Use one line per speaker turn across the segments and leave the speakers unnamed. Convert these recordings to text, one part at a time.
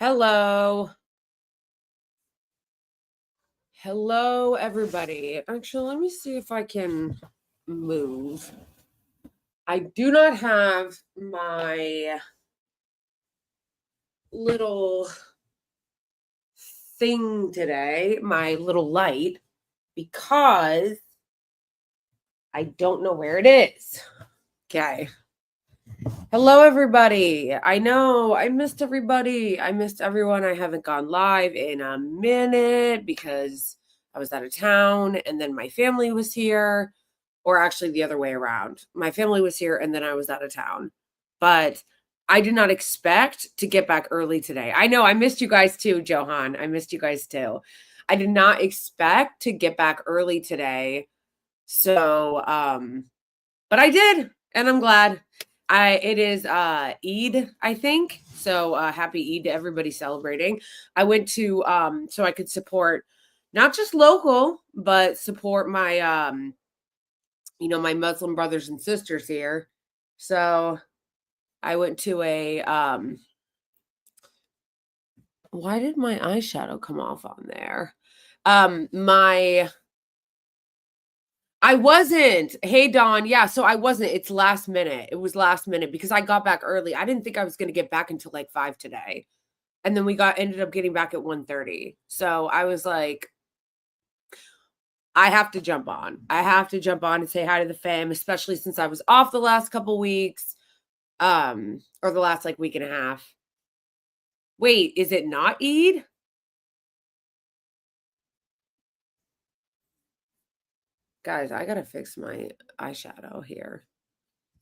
Hello. Hello, everybody. Actually, let me see if I can move. I do not have my little thing today, my little light, because I don't know where it is. Okay. Hello, everybody. I know I missed everybody. I missed everyone. I haven't gone live in a minute because I was out of town and then my family was here, or actually the other way around. My family was here and then I was out of town. But I did not expect to get back early today. I know I missed you guys too, Johan. I missed you guys too. I did not expect to get back early today. So, but I did, and I'm glad. It is Eid, I think. So happy Eid to everybody celebrating. I went to so I could support not just local, but support my my Muslim brothers and sisters here. So I went to a why did my eyeshadow come off on there? My I wasn't. Hey, Dawn. Yeah, so I wasn't. It's last minute. It was last minute because I got back early. I didn't think I was going to get back until like 5 today. And then we ended up getting back at 1:30. So I was like, I have to jump on. I have to jump on and say hi to the fam, especially since I was off the last couple weeks, or the last like week and a half. Wait, is it not Eid? Guys, I gotta fix my eyeshadow here.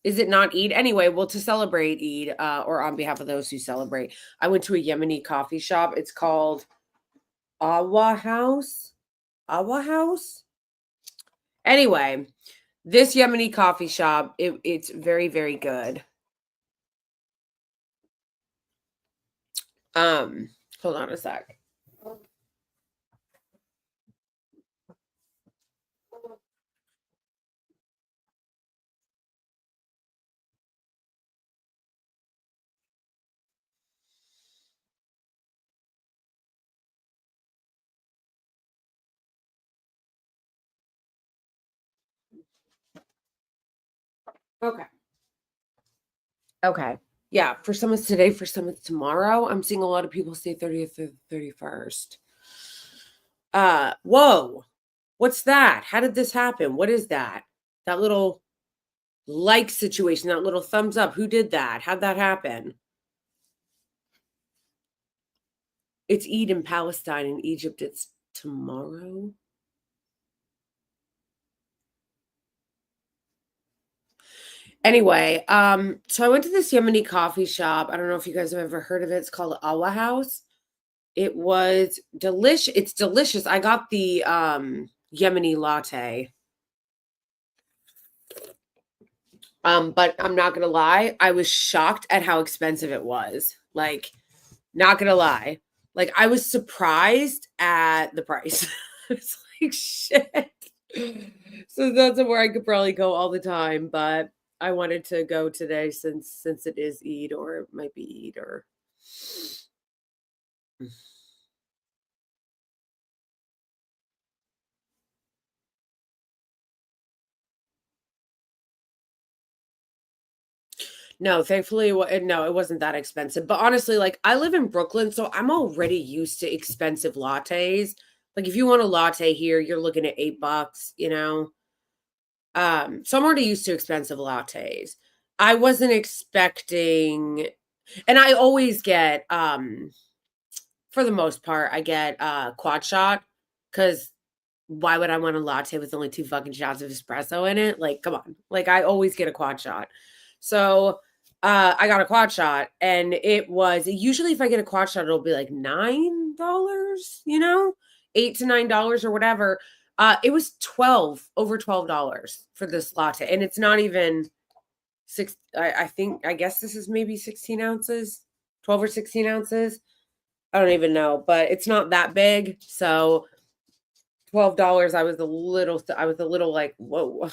Is it not Eid? Anyway, well, to celebrate Eid, or on behalf of those who celebrate, I went to a Yemeni coffee shop. It's called Awa House. Awa House? Anyway, this Yemeni coffee shop, it's very, very good. Hold on a sec. Okay. Okay. Yeah, for some it's today, for some it's tomorrow. I'm seeing a lot of people say 30th or 31st. Whoa. What's that? How did this happen? What is that? That little like situation, that little thumbs up. Who did that? How'd that happen? It's Eid in Palestine. In Egypt, it's tomorrow. Anyway, so I went to this Yemeni coffee shop. I don't know if you guys have ever heard of it. It's called Awa House. It was delicious. It's delicious. I got the Yemeni latte. But I'm not gonna lie, I was shocked at how expensive it was. Like, not gonna lie. Like, I was surprised at the price. It's like shit. So that's where I could probably go all the time, but I wanted to go today since it is Eid, or it might be Eid, or no, thankfully, no, it wasn't that expensive. But honestly, like I live in Brooklyn, so I'm already used to expensive lattes. Like if you want a latte here, you're looking at $8, you know. So I'm already used to expensive lattes. I wasn't expecting, and I always get, for the most part, I get quad shot because why would I want a latte with only 2 fucking shots of espresso in it? Like, come on. Like, I always get a quad shot. So, I got a quad shot, and it was usually if I get a quad shot, it'll be like $9, you know, $8 to $9 or whatever. It was over $12 for this latte, and it's not even six. I think I guess this is maybe 16 ounces, 12 or 16 ounces. I don't even know, but it's not that big. So $12, I was a little like, whoa.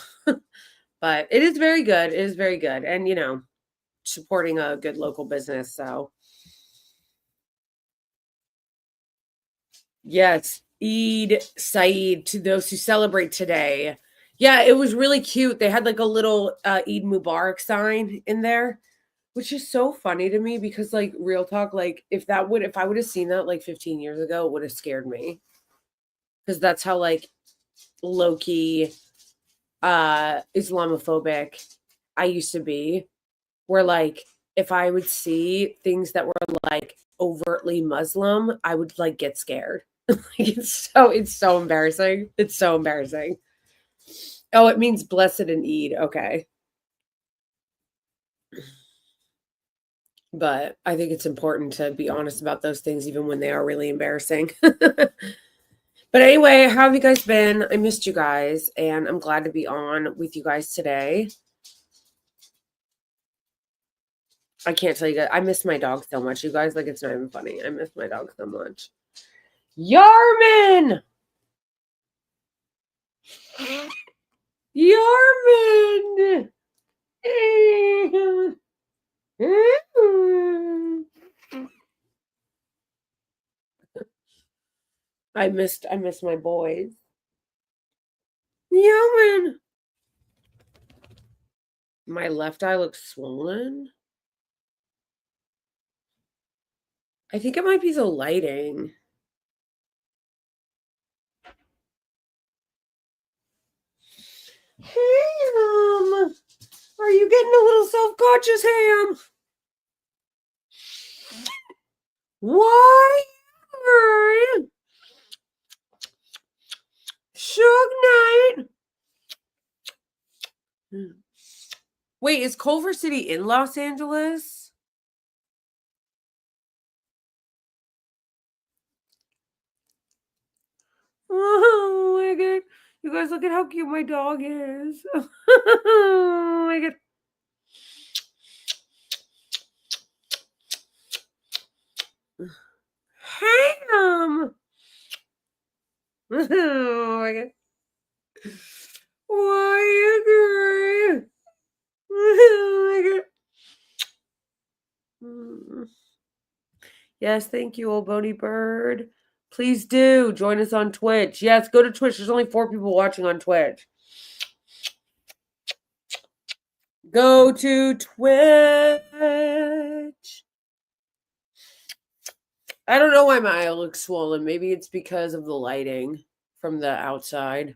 But it is very good. It is very good. And supporting a good local business. So Yes, Eid Saeed to those who celebrate today. Yeah, it was really cute. They had like a little Eid Mubarak sign in there, which is so funny to me because like real talk, like if I would have seen that like 15 years ago, it would have scared me. Because that's how like low key Islamophobic I used to be. Where like if I would see things that were like overtly Muslim, I would like get scared. It's so embarrassing. It's so embarrassing. Oh, it means blessed and Eid. Okay. But I think it's important to be honest about those things even when they are really embarrassing. But anyway, how have you guys been? I missed you guys and I'm glad to be on with you guys today. I can't tell you guys. I miss my dog so much, you guys. Like, it's not even funny. I miss my dog so much. Yarman! Yarman! I miss my boys. Yarman! My left eye looks swollen. I think it might be the lighting. Ham! Are you getting a little self-conscious, Ham? Why? Suge Knight! Wait, is Culver City in Los Angeles? Oh my god. You guys look at how cute my dog is. Oh my god. Ham. Oh my god. Why you great? Oh my god. Yes, thank you, old bony bird. Please do join us on Twitch. Yes, go to Twitch. There's only 4 people watching on Twitch. Go to Twitch. I don't know why my eye looks swollen. Maybe it's because of the lighting from the outside.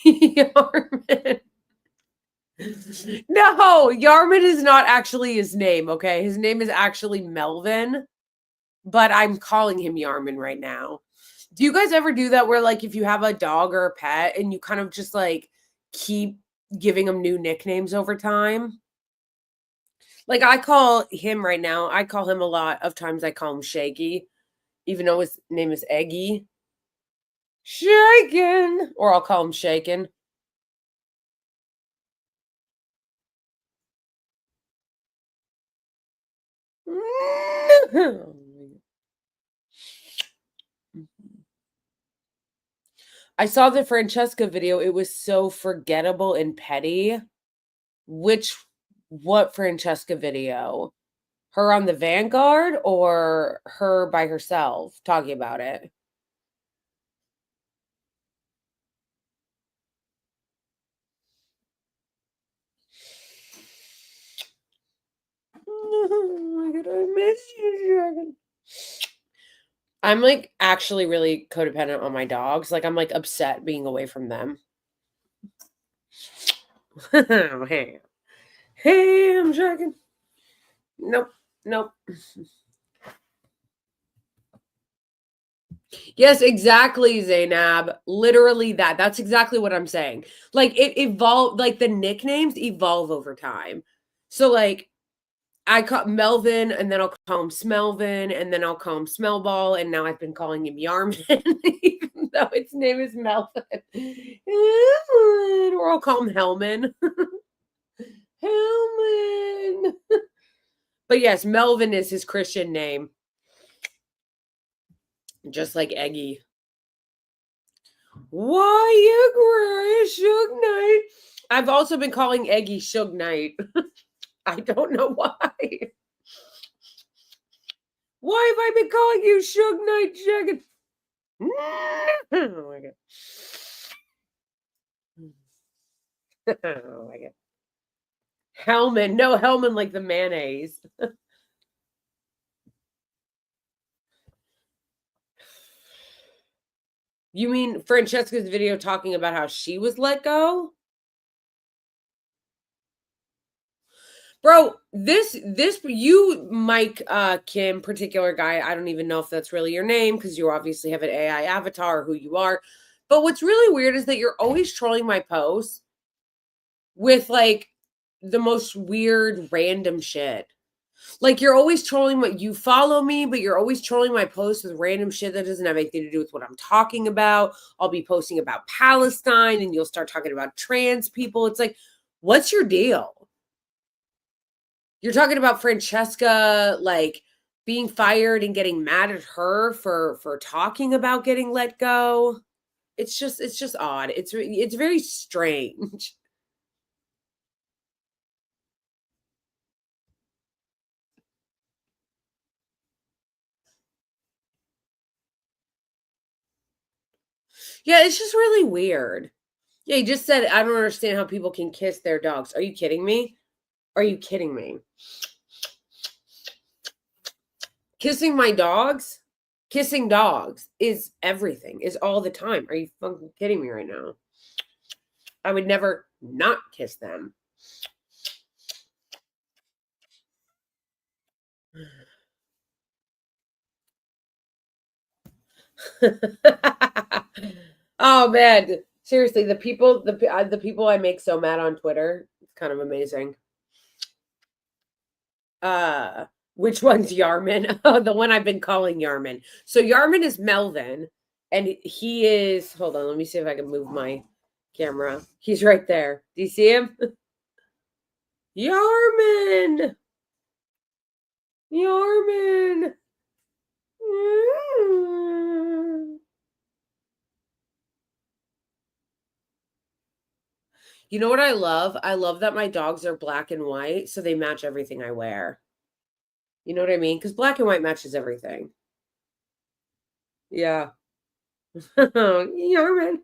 Yarman. No, Yarman is not actually his name, okay? His name is actually Melvin, but I'm calling him Yarman right now. Do you guys ever do that where like if you have a dog or a pet and you kind of just like keep giving them new nicknames over time? Like I call him right now, I call him a lot of times I call him Shaky, even though his name is Eggy. Shaken! Or I'll call him Shaken. I saw the Francesca video. It was so forgettable and petty. What Francesca video? Her on the Vanguard or her by herself talking about it? Oh my god, I miss you, Dragon. I'm like actually really codependent on my dogs. Like I'm like upset being away from them. Hey. Hey, I'm Dragon. Nope. Nope. Yes, exactly, Zainab. Literally that. That's exactly what I'm saying. Like it evolved, like the nicknames evolve over time. So like I call Melvin and then I'll call him Smelvin and then I'll call him Smellball and now I've been calling him Yarman even though its name is Melvin. Or I'll call him Hellman. Hellman. But yes, Melvin is his Christian name. Just like Eggy. Why you gray, Suge Knight? I've also been calling Eggy Suge Knight. I don't know why. Why have I been calling you Suge Knight Jacket? Oh my god. Oh my god. Hellman. No, Hellman like the mayonnaise. You mean Francesca's video talking about how she was let go? Bro, this you, Mike, Kim, particular guy, I don't even know if that's really your name because you obviously have an AI avatar or who you are. But what's really weird is that you're always trolling my posts with like the most weird random shit. Like you're always trolling what you follow me, but you're always trolling my posts with random shit that doesn't have anything to do with what I'm talking about. I'll be posting about Palestine and you'll start talking about trans people. It's like, what's your deal? You're talking about Francesca like being fired and getting mad at her for talking about getting let go. It's just odd. It's very strange. Yeah, it's just really weird. Yeah, he just said, I don't understand how people can kiss their dogs. Are you kidding me? Are you kidding me? Kissing my dogs? Kissing dogs is everything, is all the time. Are you fucking kidding me right now? I would never not kiss them. Oh man, seriously, the people I make so mad on Twitter, it's kind of amazing. Which one's Yarman? Oh, the one I've been calling Yarman. So Yarman is Melvin, and he is. Hold on, let me see if I can move my camera. He's right there. Do you see him? Yarman. Yarman. You know what I love? I love that my dogs are black and white, so they match everything I wear. You know what I mean? Because black and white matches everything. Yeah. Yarman.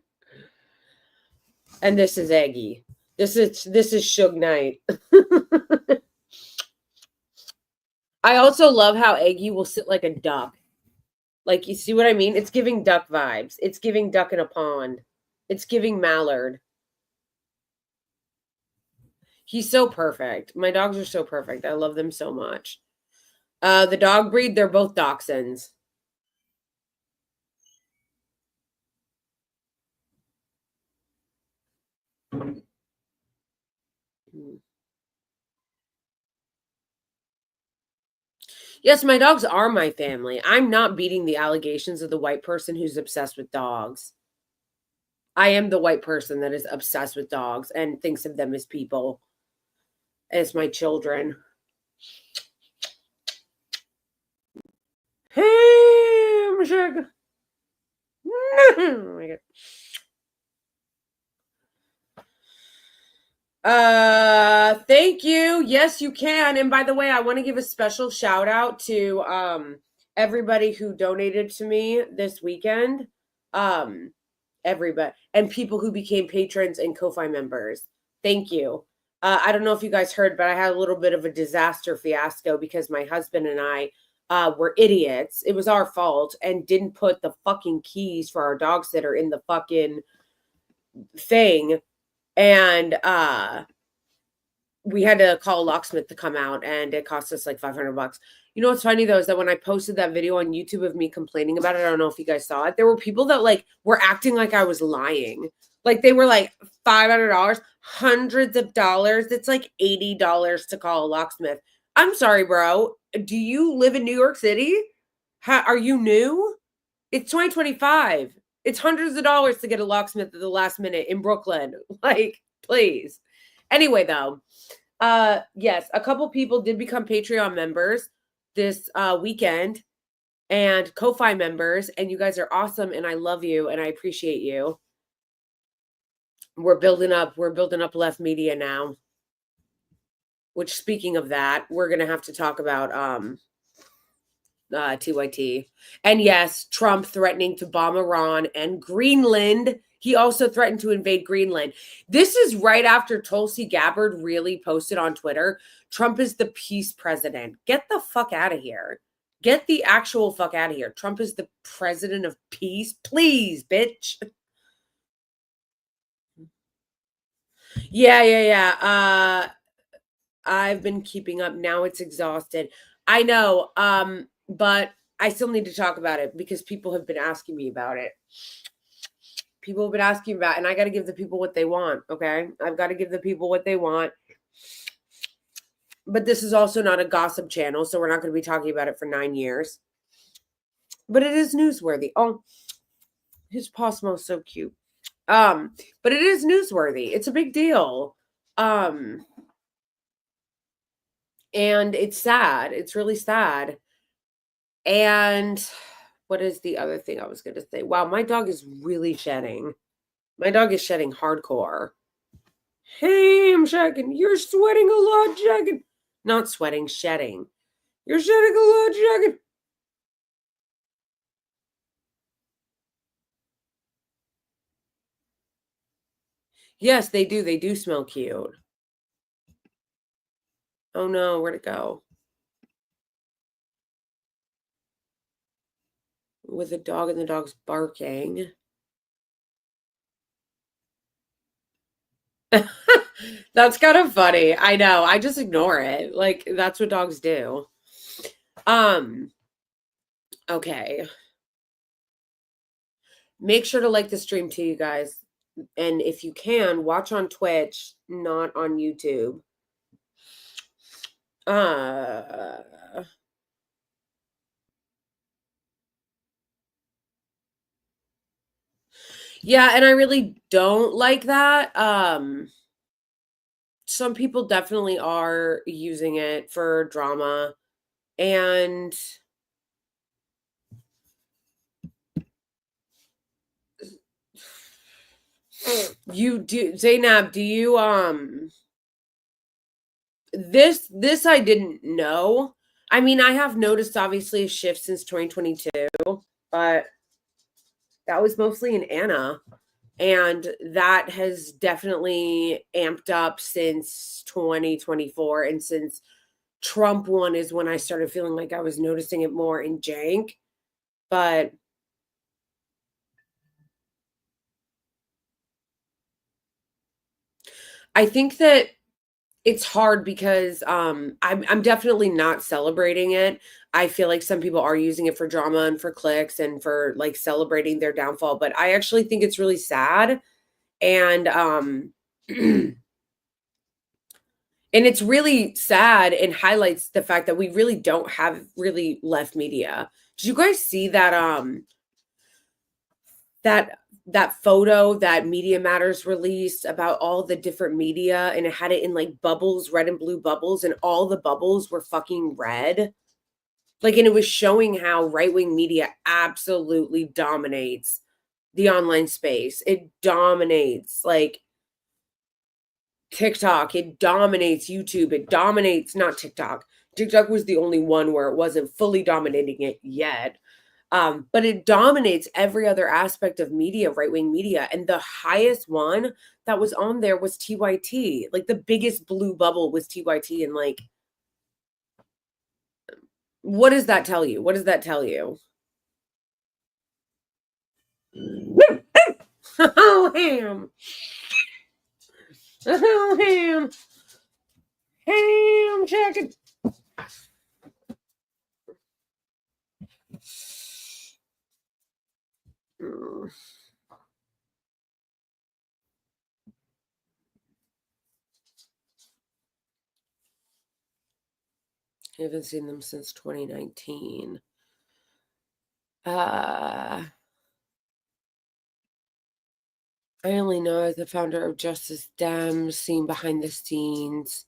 And this is Eggy. This is Suge Knight. I also love how Eggy will sit like a duck. Like, you see what I mean? It's giving duck vibes. It's giving duck in a pond. It's giving mallard. He's so perfect. My dogs are so perfect. I love them so much. The dog breed, they're both dachshunds. Yes, my dogs are my family. I'm not beating the allegations of the white person who's obsessed with dogs. I am the white person that is obsessed with dogs and thinks of them as people, as my children. Hamshake. Oh my god. Thank you. Yes, you can. And by the way, I want to give a special shout out to everybody who donated to me this weekend. Everybody and people who became patrons and Ko-Fi members. Thank you. I don't know if you guys heard, but I had a little bit of a disaster fiasco because my husband and I were idiots. It was our fault and didn't put the fucking keys for our dog sitter in the fucking thing. And we had to call a locksmith to come out, and it cost us like $500. You know what's funny though is that when I posted that video on YouTube of me complaining about it, I don't know if you guys saw it. There were people that like were acting like I was lying. Like they were like $500, hundreds of dollars. It's like $80 to call a locksmith. I'm sorry, bro. Do you live in New York City? Are you new? It's 2025. It's hundreds of dollars to get a locksmith at the last minute in Brooklyn. Like, please. Anyway, though, yes, a couple people did become Patreon members this weekend and Ko-Fi members, and you guys are awesome, and I love you, and I appreciate you. We're building up Left Media now. Which, speaking of that, we're gonna have to talk about TYT. And yes, Trump threatening to bomb Iran and Greenland. He also threatened to invade Greenland. This is right after Tulsi Gabbard really posted on Twitter, Trump is the peace president. Get the fuck out of here. Get the actual fuck out of here. Trump is the president of peace. Please, bitch. Yeah. I've been keeping up. Now it's exhausted. I know. But I still need to talk about it because people have been asking me about it. People have been asking about it, and I got to give the people what they want, okay? I've got to give the people what they want. But this is also not a gossip channel, so we're not going to be talking about it for 9 years. But it is newsworthy. Oh, his paw smells so cute. But it is newsworthy. It's a big deal. And it's sad. It's really sad. And what is the other thing I was going to say? Wow, my dog is really shedding. My dog is shedding hardcore. Hey, I'm shagging. You're sweating a lot, shagging. Not sweating, shedding. You're shedding a lot, shagging. Yes, they do. They do smell cute. Oh no, where'd it go? With a dog and the dog's barking. That's kind of funny. I know. I just ignore it. Like, that's what dogs do. Okay. Make sure to like the stream too, you guys. And if you can, watch on Twitch, not on YouTube. Yeah, and I really don't like that. Some people definitely are using it for drama, and you do, Zainab, do you this I didn't know. I mean, I have noticed obviously a shift since 2022, but that was mostly in Anna. And that has definitely amped up since 2024. And since Trump won is when I started feeling like I was noticing it more in Jank. But I think that it's hard because I'm definitely not celebrating it. I feel like some people are using it for drama and for clicks and for like celebrating their downfall, but I actually think it's really sad. And and it's really sad and highlights the fact that we really don't have really left media. Did you guys see that that photo that Media Matters released about all the different media, and it had it in like bubbles, red and blue bubbles, and all the bubbles were fucking red? Like, and it was showing how right-wing media absolutely dominates the online space. It dominates like TikTok, it dominates YouTube, it dominates not TikTok. TikTok was the only one where it wasn't fully dominating it yet. But it dominates every other aspect of media, right-wing media. And the highest one that was on there was TYT. Like the biggest blue bubble was TYT. And like, what does that tell you? What does that tell you? Oh, ham. Oh, ham. Ham chicken. I haven't seen them since 2019. I only know as the founder of Justice Dems, seen behind the scenes.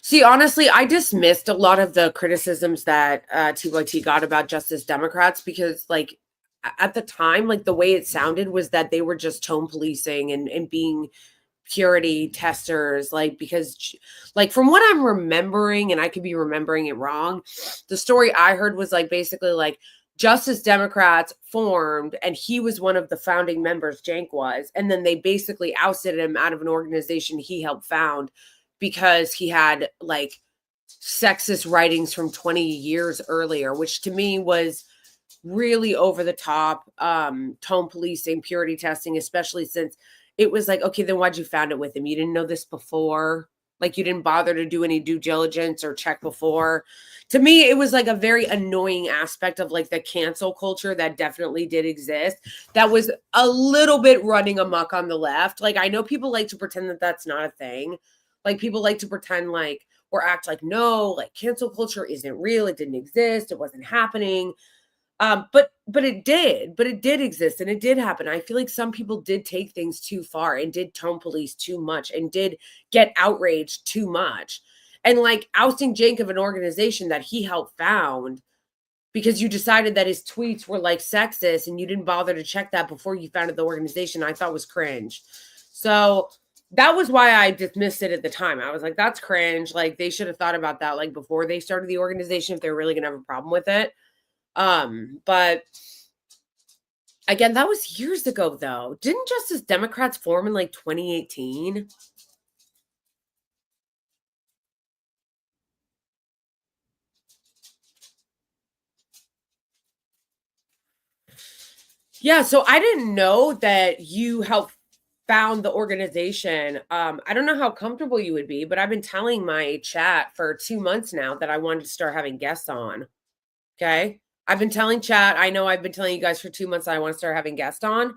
See, honestly, I dismissed a lot of the criticisms that TYT got about Justice Democrats because, like, at the time, like, the way it sounded was that they were just tone policing and being purity testers, like, because like from what I'm remembering, and I could be remembering it wrong, the story I heard was like basically like Justice Democrats formed and he was one of the founding members, Jank was, and then they basically ousted him out of an organization he helped found because he had like sexist writings from 20 years earlier, which to me was really over the top, tone policing, purity testing, especially since it was like, okay, then why'd you found it with him? You didn't know this before? Like you didn't bother to do any due diligence or check before? To me, it was like a very annoying aspect of like the cancel culture that definitely did exist. That was a little bit running amok on the left. Like I know people like to pretend that that's not a thing. Like people like to pretend like or act like, no, like cancel culture isn't real. It didn't exist. It wasn't happening. But it did exist and it did happen. I feel like some people did take things too far and did tone police too much and did get outraged too much. And like ousting Jake of an organization that he helped found because you decided that his tweets were like sexist and you didn't bother to check that before you founded the organization, I thought was cringe. So that was why I dismissed it at the time. I was like, that's cringe. Like they should have thought about that like before they started the organization if they're really gonna have a problem with it. But again, that was years ago though. Didn't Justice Democrats form in like 2018? Yeah, so I didn't know that you helped found the organization. I don't know how comfortable you would be, but I've been telling my chat for 2 months now that I wanted to start having guests on. Okay. I've been telling chat. I know I've been telling you guys for 2 months that I want to start having guests on.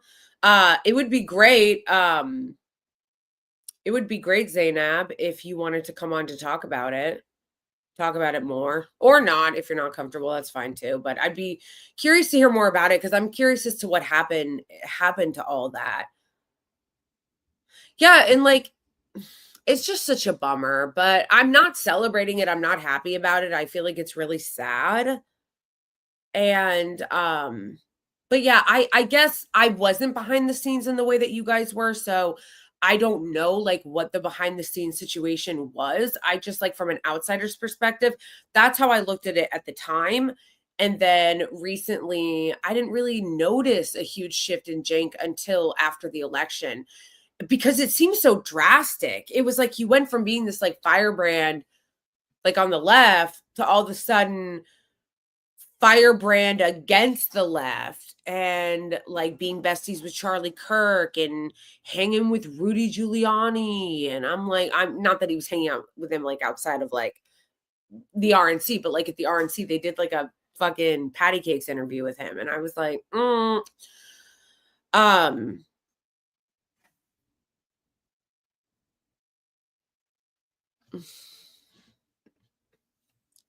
It would be great. It would be great, Zainab, if you wanted to come on to talk about it more, or not. If you're not comfortable, that's fine too. But I'd be curious to hear more about it because I'm curious as to what happened to all that. Yeah, and like it's just such a bummer, but I'm not celebrating it. I'm not happy about it. I feel like it's really sad. And but yeah, I guess I wasn't behind the scenes in the way that you guys were, so I don't know like what the behind the scenes situation was. I just like from an outsider's perspective, that's how I looked at it at the time. And then recently, I didn't really notice a huge shift in Jank until after the election because it seems so drastic. It was like he went from being this like firebrand like on the left to all of a sudden firebrand against the left and like being besties with Charlie Kirk and hanging with Rudy Giuliani. And I'm like, I'm not that he was hanging out with him like outside of like the RNC, but like at the RNC, they did like a fucking patty cakes interview with him. And I was like, um,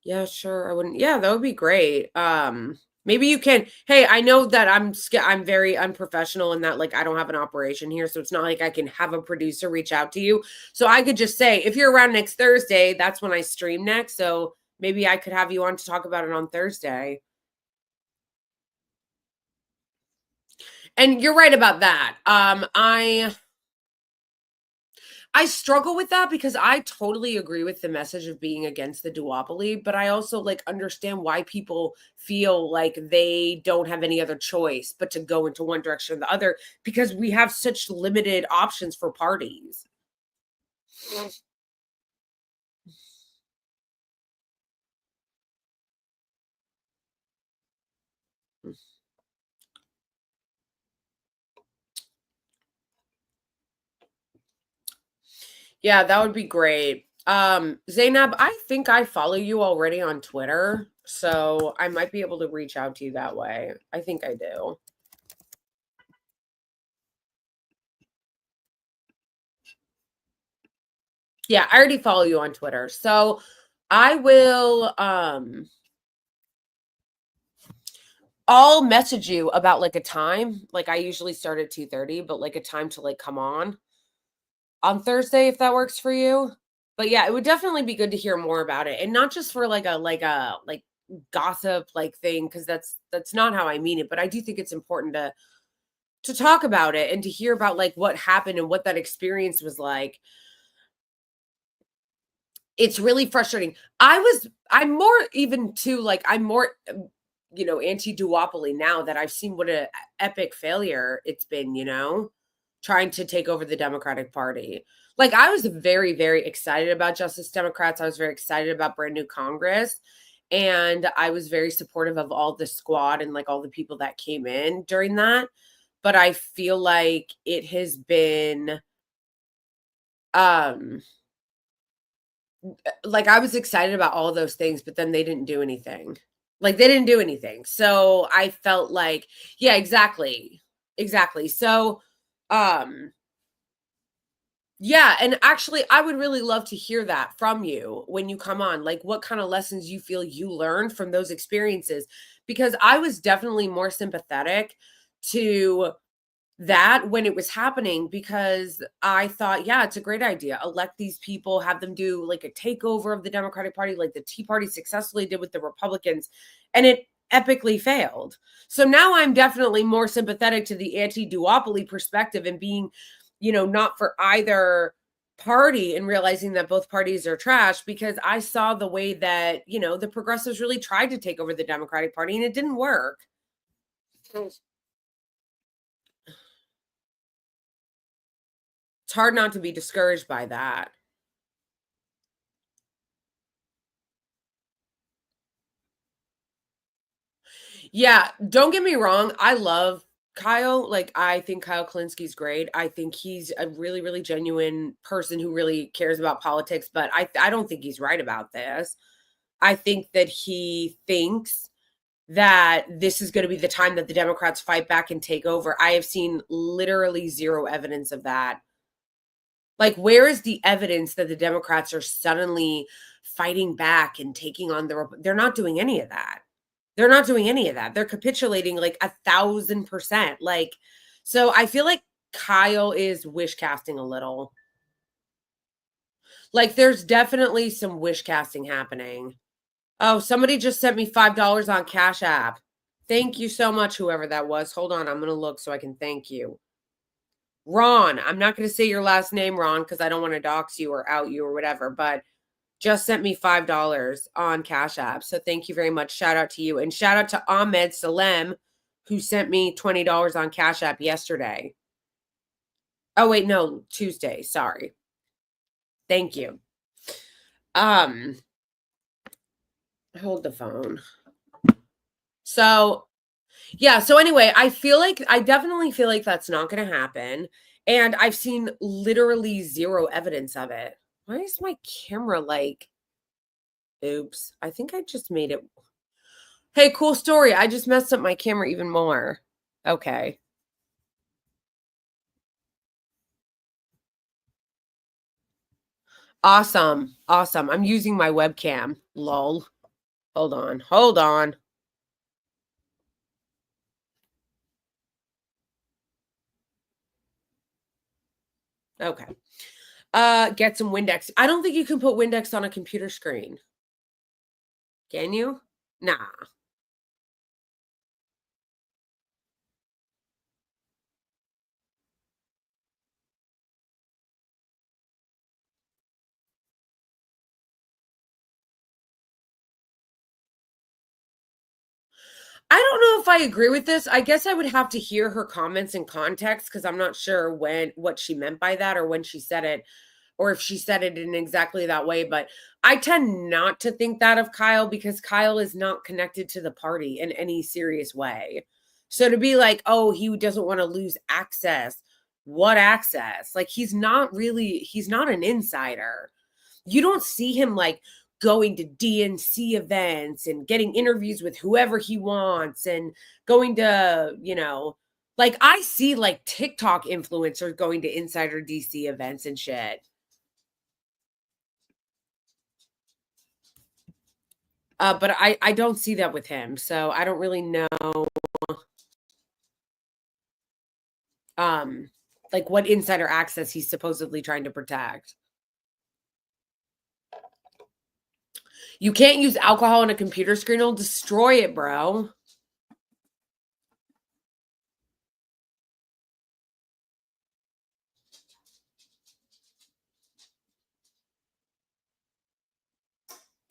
yeah, sure. I wouldn't. Yeah, that would be great. Maybe you can. Hey, I know that I'm very unprofessional in that like I don't have an operation here, so it's not like I can have a producer reach out to you. So I could just say if you're around next Thursday, that's when I stream next. So maybe I could have you on to talk about it on Thursday. And you're right about that. I struggle with that because I totally agree with the message of being against the duopoly, but I also like understand why people feel like they don't have any other choice but to go into one direction or the other because we have such limited options for parties. Yeah, that would be great. Zainab, I think I follow you already on Twitter, so I might be able to reach out to you that way. I think I do. Yeah, I already follow you on Twitter. So I will I'll message you about like a time. Like I usually start at 2:30, but like a time to like come on Thursday if that works for you. But yeah, it would definitely be good to hear more about it. And not just for like gossip like thing cuz that's not how I mean it, but I do think it's important to talk about it and to hear about like what happened and what that experience was like. It's really frustrating. I'm more even too like I'm more anti-duopoly now that I've seen what a epic failure it's been, trying to take over the Democratic Party. Like I was very, very excited about Justice Democrats. I was very excited about brand new Congress. And I was very supportive of all the squad and like all the people that came in during that. But I feel like it has been um like I was excited about all those things, but then they didn't do anything. Like they didn't do anything. So I felt like, yeah, exactly. Exactly. So um yeah, and actually I would really love to hear that from you when you come on. Like what kind of lessons you feel you learned from those experiences, because I was definitely more sympathetic to that when it was happening, because I thought, yeah, it's a great idea. Elect these people, have them do like a takeover of the Democratic Party, like the Tea Party successfully did with the Republicans, and it epically failed. So now I'm definitely more sympathetic to the anti-duopoly perspective and being, not for either party and realizing that both parties are trash, because I saw the way that, the progressives really tried to take over the Democratic Party and it didn't work. It's hard not to be discouraged by that. Yeah, don't get me wrong, I love Kyle. Like, I think Kyle Kalinski's great. I think he's a really, really genuine person who really cares about politics, but I don't think he's right about this. I think that he thinks that this is going to be the time that the Democrats fight back and take over. I have seen literally zero evidence of that. Like, where is the evidence that the Democrats are suddenly fighting back and taking on they're not doing any of that. They're not doing any of that. They're capitulating like 1,000%. Like, so I feel like Kyle is wish casting a little. Like, there's definitely some wish casting happening. Oh, somebody just sent me $5 on Cash App. Thank you so much, whoever that was. Hold on, I'm going to look so I can thank you. Ron, I'm not going to say your last name, Ron, because I don't want to dox you or out you or whatever, but just sent me $5 on Cash App. So thank you very much. Shout out to you. And shout out to Ahmed Salem, who sent me $20 on Cash App yesterday. Oh, wait, no, Tuesday. Sorry. Thank you. Hold the phone. So yeah, so anyway, I definitely feel like that's not gonna happen. And I've seen literally zero evidence of it. Why is my camera like oops, I think I just made it. Hey, cool story. I just messed up my camera even more. Okay. Awesome. Awesome. I'm using my webcam. Lol. Hold on. Hold on. Okay. Get some Windex. I don't think you can put Windex on a computer screen. Can you? Nah. I don't know if I agree with this. I guess I would have to hear her comments in context because I'm not sure what she meant by that or when she said it or if she said it in exactly that way. But I tend not to think that of Kyle because Kyle is not connected to the party in any serious way. So to be like, oh, he doesn't want to lose access. What access? Like he's not an insider. You don't see him like going to DNC events and getting interviews with whoever he wants and going to, like I see like TikTok influencers going to insider DC events and shit. But I don't see that with him. So I don't really know um like what insider access he's supposedly trying to protect. You can't use alcohol on a computer screen, it'll destroy it, bro.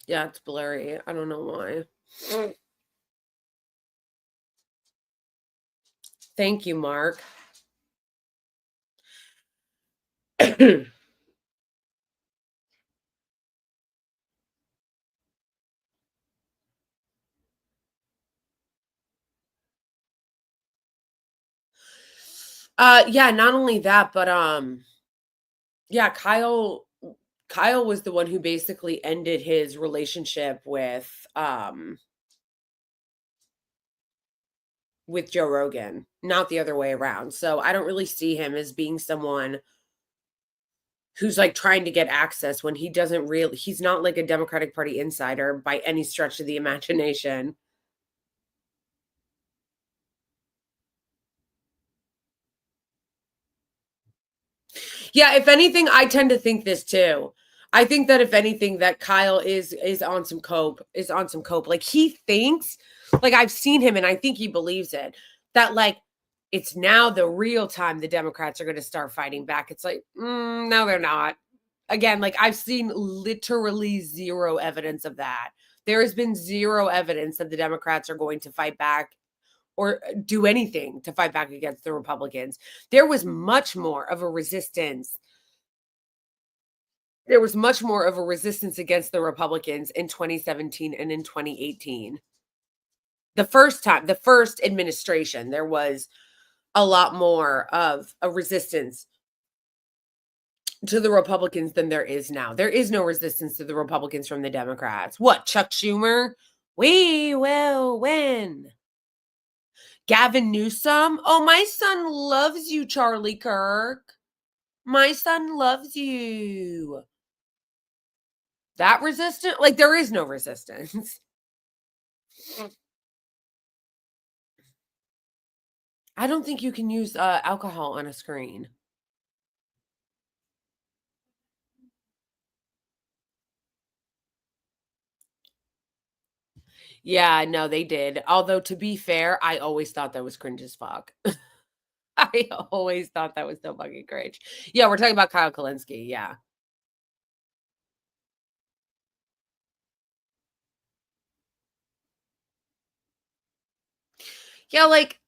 Yeah, it's blurry. I don't know why. Thank you, Mark. Yeah, not only that, but yeah, Kyle was the one who basically ended his relationship with Joe Rogan, not the other way around. So I don't really see him as being someone who's like trying to get access when he doesn't really he's not like a Democratic Party insider by any stretch of the imagination. Yeah, if anything, I tend to think this too. I think that if anything, that Kyle is on some cope, is on some cope. Like he thinks, like I've seen him and I think he believes it, that like it's now the real time the Democrats are going to start fighting back. It's like, no, they're not. Again, like I've seen literally zero evidence of that. There has been zero evidence that the Democrats are going to fight back or do anything to fight back against the Republicans. There was much more of a resistance. There was much more of a resistance against the Republicans in 2017 and in 2018. The first time, the first administration, there was a lot more of a resistance to the Republicans than there is now. There is no resistance to the Republicans from the Democrats. What, Chuck Schumer? We will win. Gavin Newsom? Oh, my son loves you, Charlie Kirk. My son loves you. That resistance? Like, there is no resistance. I don't think you can use alcohol on a screen. Yeah, no, they did. Although, to be fair, I always thought that was cringe as fuck. I always thought that was so fucking cringe. Yeah, we're talking about Kyle Kalinske. Yeah. Yeah, like,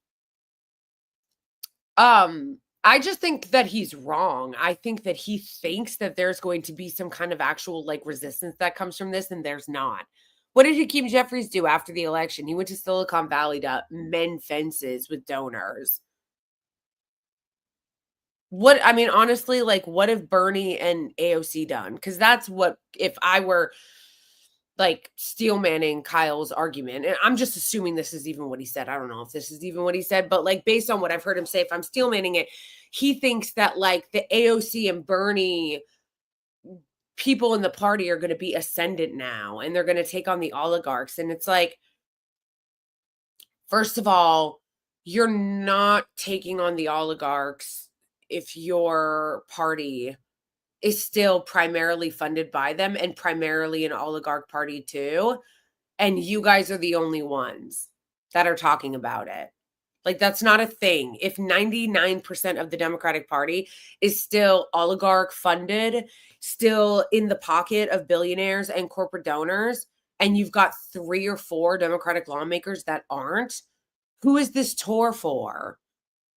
I just think that he's wrong. I think that he thinks that there's going to be some kind of actual like resistance that comes from this, and there's not. What did Hakeem Jeffries do after the election? He went to Silicon Valley to mend fences with donors. What I mean, honestly, like, what have Bernie and AOC done? Because that's what if I were like steel manning Kyle's argument, and I'm just assuming this is even what he said. I don't know if this is even what he said, but like based on what I've heard him say, if I'm steel manning it, he thinks that like the AOC and Bernie people in the party are going to be ascendant now and they're going to take on the oligarchs. And it's like, first of all, you're not taking on the oligarchs if your party is still primarily funded by them and primarily an oligarch party too. And you guys are the only ones that are talking about it. Like, that's not a thing. If 99% of the Democratic Party is still oligarch funded, still in the pocket of billionaires and corporate donors, and you've got 3 or 4 Democratic lawmakers that aren't, who is this tour for?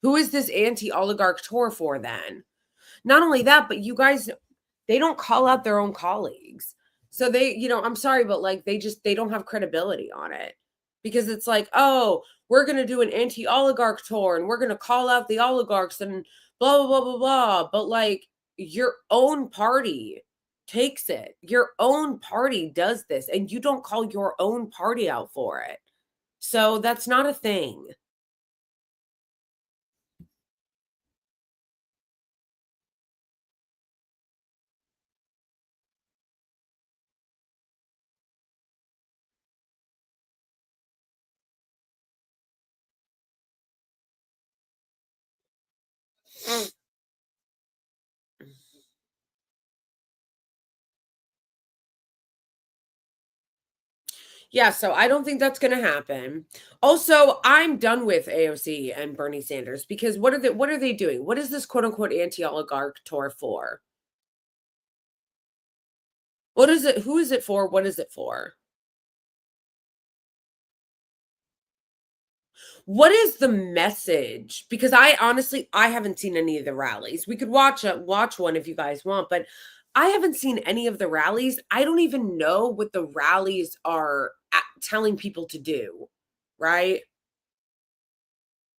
Who is this anti-oligarch tour for then? Not only that, but you guys, they don't call out their own colleagues. So they, I'm sorry, but like they don't have credibility on it. Because it's like, oh, we're gonna do an anti-oligarch tour and we're gonna call out the oligarchs and blah blah blah blah blah. But like your own party takes it. Your own party does this, and you don't call your own party out for it. So that's not a thing. Yeah, so I don't think that's going to happen. Also, I'm done with AOC and Bernie Sanders because what are they doing? What is this quote unquote anti-oligarch tour for? What is it? Who is it for? What is it for? What is the message? Because I honestly I haven't seen any of the rallies. We could watch one if you guys want, but I haven't seen any of the rallies. I don't even know what the rallies are telling people to do, right?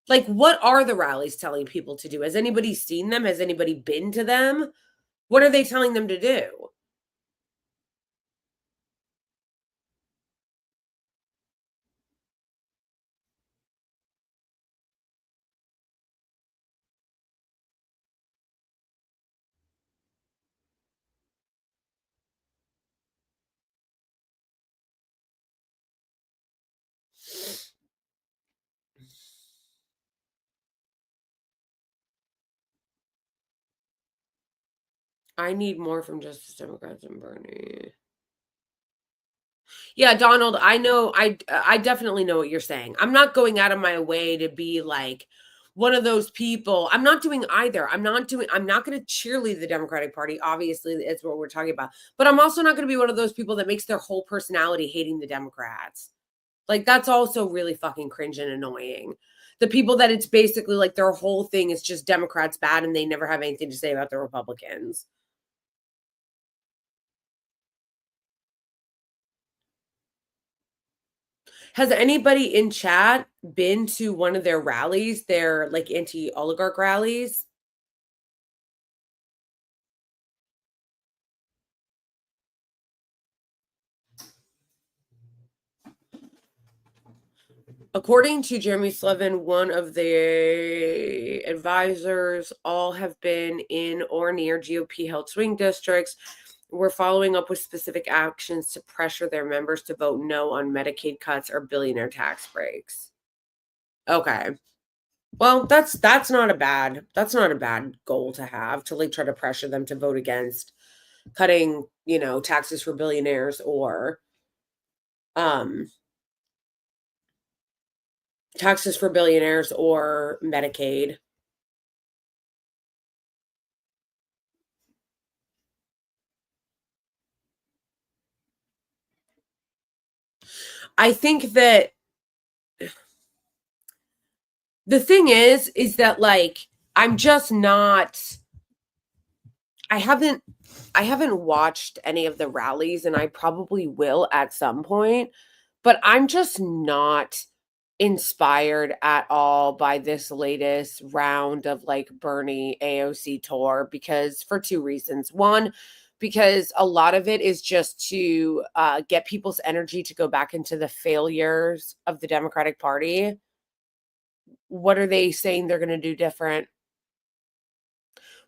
Like, what are the rallies telling people to do? Has anybody seen them? Has anybody been to them? What are they telling them to do? I need more from Justice Democrats and Bernie. Yeah, Donald, I know I definitely know what you're saying. I'm not going out of my way to be like one of those people. I'm not doing either. I'm not going to cheerlead the Democratic Party. Obviously, it's what we're talking about. But I'm also not going to be one of those people that makes their whole personality hating the Democrats. Like that's also really fucking cringe and annoying. The people that it's basically like their whole thing is just Democrats bad and they never have anything to say about the Republicans. Has anybody in chat been to one of their rallies, their like anti-oligarch rallies? According to Jeremy Slevin, one of the advisors, all have been in or near GOP held swing districts. We're following up with specific actions to pressure their members to vote no on Medicaid cuts or billionaire tax breaks. Okay. Well, that's not a bad goal to have, to like try to pressure them to vote against cutting, taxes for billionaires or um taxes for billionaires or Medicaid. I think that the thing is that like I'm just not I haven't watched any of the rallies and I probably will at some point, but I'm just not inspired at all by this latest round of like Bernie AOC tour because for two reasons. One, because a lot of it is just to get people's energy to go back into the failures of the Democratic Party. What are they saying they're going to do different?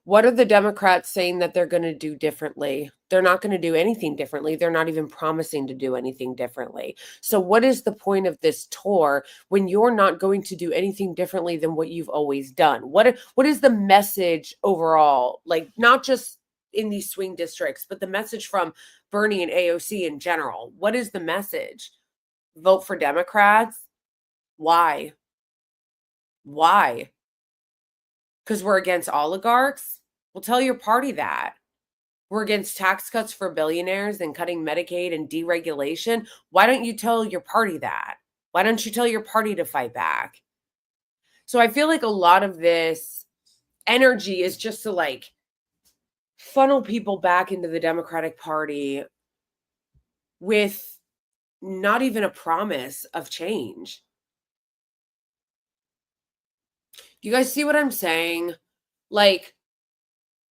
What are the Democrats saying that they're going to do differently? They're not going to do anything differently. They're not even promising to do anything differently. So, what is the point of this tour when you're not going to do anything differently than what you've always done? What is the message overall? Like, not just in these swing districts, but the message from Bernie and AOC in general. What is the message? Vote for Democrats? Why? Why? Because we're against oligarchs? Well, tell your party that. We're against tax cuts for billionaires and cutting Medicaid and deregulation. Why don't you tell your party that? Why don't you tell your party to fight back? So I feel like a lot of this energy is just to like funnel people back into the Democratic Party with not even a promise of change. You guys see what I'm saying? Like,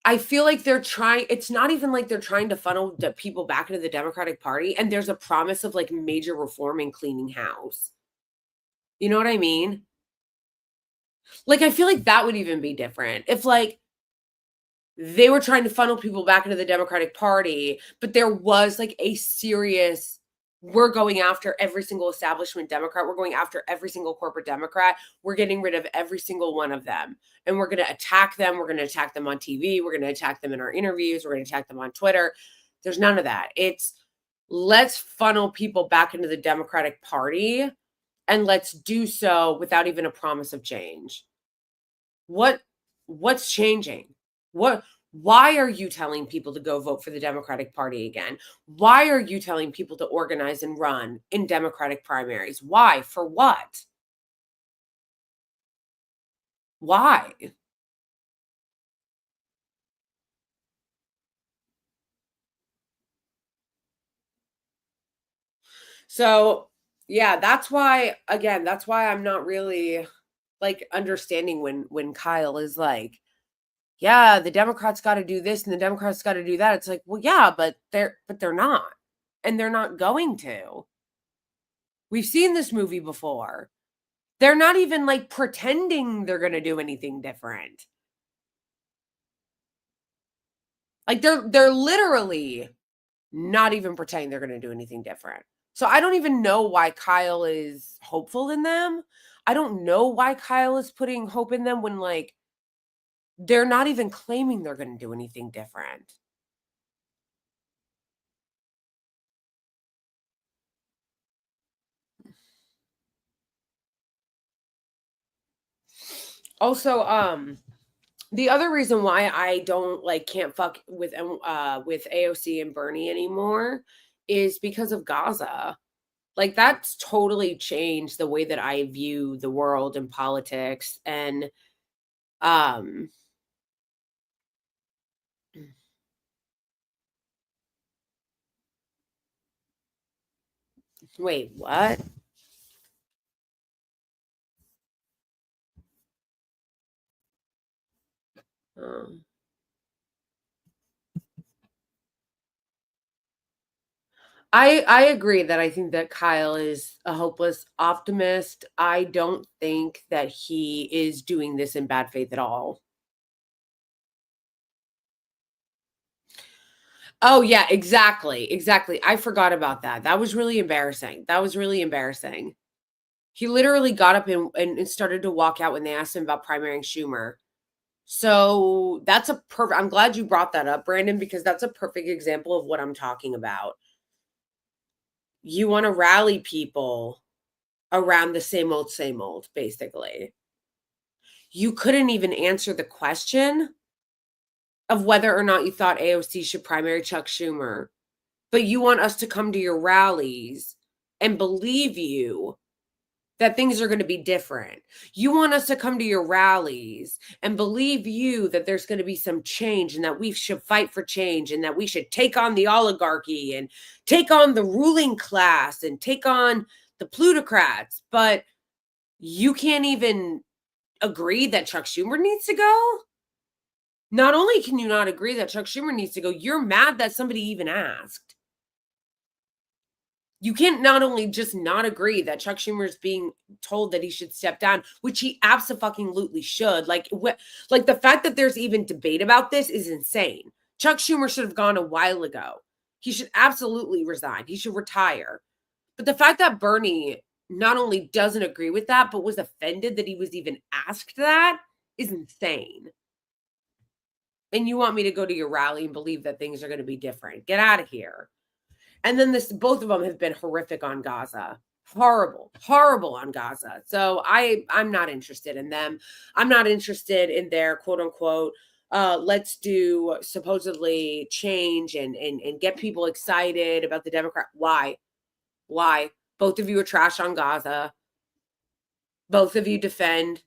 I feel like it's not even like they're trying to funnel the people back into the Democratic Party, and there's a promise of like major reform and cleaning house. You know what I mean? Like, I feel like that would even be different if like they were trying to funnel people back into the Democratic Party, but there was like a serious we're going after every single establishment Democrat. We're going after every single corporate Democrat. We're getting rid of every single one of them. And we're going to attack them. We're going to attack them on TV. We're going to attack them in our interviews. We're going to attack them on Twitter. There's none of that. It's let's funnel people back into the Democratic Party and let's do so without even a promise of change. What's changing? What Why are you telling people to go vote for the Democratic Party again? Why are you telling people to organize and run in Democratic primaries? Why? For what? Why? So, yeah, that's why again, that's why I'm not really like understanding when Kyle is like, "Yeah, the Democrats got to do this and the Democrats got to do that." It's like, "Well, yeah, but they're not. And they're not going to. We've seen this movie before. They're not even like pretending they're going to do anything different. Like they're literally not even pretending they're going to do anything different. So I don't even know why Kyle is hopeful in them. I don't know why Kyle is putting hope in them when like they're not even claiming they're going to do anything different. Also, the other reason why I don't like can't fuck with AOC and Bernie anymore is because of Gaza. Like that's totally changed the way that I view the world and politics and um wait, what? Um, I agree that I think that Kyle is a hopeless optimist. I don't think that he is doing this in bad faith at all. Oh yeah, exactly. Exactly. I forgot about that. That was really embarrassing. That was really embarrassing. He literally got up and started to walk out when they asked him about primarying Schumer. So that's a perfect I'm glad you brought that up, Brandon, because that's a perfect example of what I'm talking about. You want to rally people around the same old, basically. You couldn't even answer the question of whether or not you thought AOC should primary Chuck Schumer, but you want us to come to your rallies and believe you that things are going to be different. You want us to come to your rallies and believe you that there's going to be some change and that we should fight for change and that we should take on the oligarchy and take on the ruling class and take on the plutocrats. But you can't even agree that Chuck Schumer needs to go. Not only can you not agree that Chuck Schumer needs to go, you're mad that somebody even asked. You can't not only just not agree that Chuck Schumer is being told that he should step down, which he absolutely should. Like the fact that there's even debate about this is insane. Chuck Schumer should have gone a while ago. He should absolutely resign. He should retire. But the fact that Bernie not only doesn't agree with that, but was offended that he was even asked that is insane. And you want me to go to your rally and believe that things are going to be different. Get out of here. And then both of them have been horrific on Gaza. Horrible on Gaza. So I'm not interested in them. I'm not interested in their quote unquote let's do supposedly change and get people excited about the Democrat. Why? Why? Both of you are trash on Gaza. Both of you defend.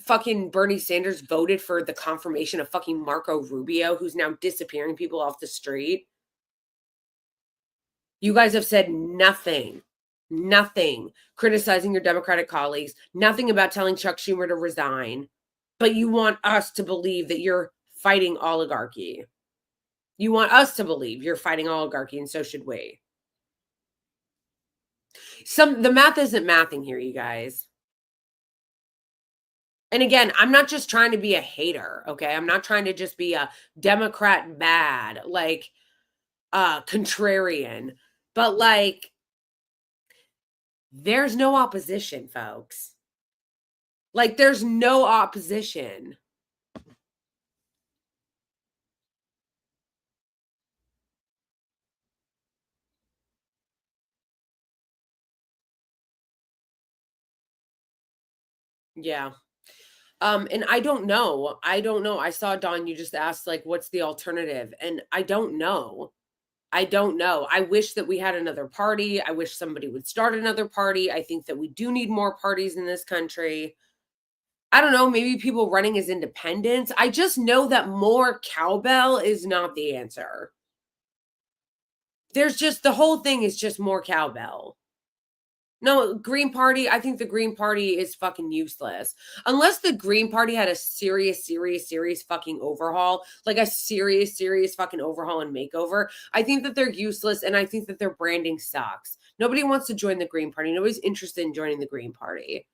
Fucking Bernie Sanders voted for the confirmation of fucking Marco Rubio, who's now disappearing people off the street. You guys have said nothing criticizing your Democratic colleagues, nothing about telling Chuck Schumer to resign, but you want us to believe that you're fighting oligarchy. You want us to believe you're fighting oligarchy, and so should we. The math isn't mathing here, you guys. And again, I'm not just trying to be a hater, okay? I'm not trying to just be a Democrat bad, like contrarian, but like there's no opposition, folks. Like there's no opposition. Yeah. And I don't know. I don't know. I saw Dawn, you just asked like what's the alternative? And I don't know. I don't know. I wish that we had another party. I wish somebody would start another party. I think that we do need more parties in this country. I don't know, maybe people running as independents. I just know that more cowbell is not the answer. There's just the whole thing is just more cowbell. No, Green Party, I think the Green Party is fucking useless. Unless the Green Party had a serious fucking overhaul, like a serious fucking overhaul and makeover, I think that they're useless and I think that their branding sucks. Nobody wants to join the Green Party. Nobody's interested in joining the Green Party.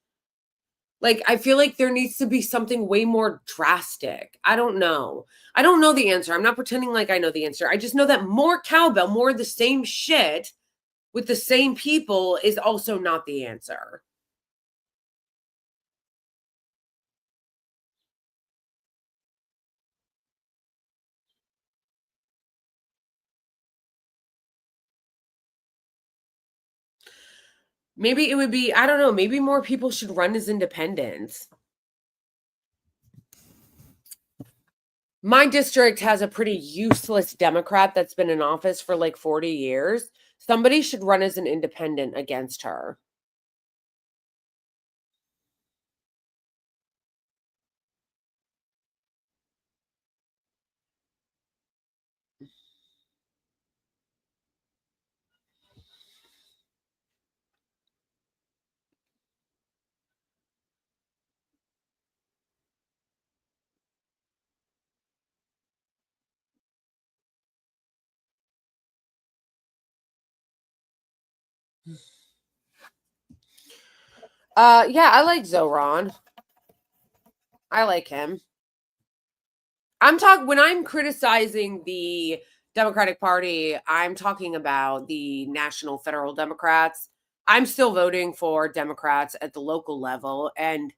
Like, I feel like there needs to be something way more drastic. I don't know. I don't know the answer. I'm not pretending like I know the answer. I just know that more cowbell, more of the same shit with the same people is also not the answer. Maybe it would be, I don't know, maybe more people should run as independents. My district has a pretty useless Democrat that's been in office for like 40 years. Somebody should run as an independent against her. Yeah, I like Zoran. I like him. I'm talking when I'm criticizing the Democratic Party, I'm talking about the national federal Democrats. I'm still voting for Democrats at the local level, and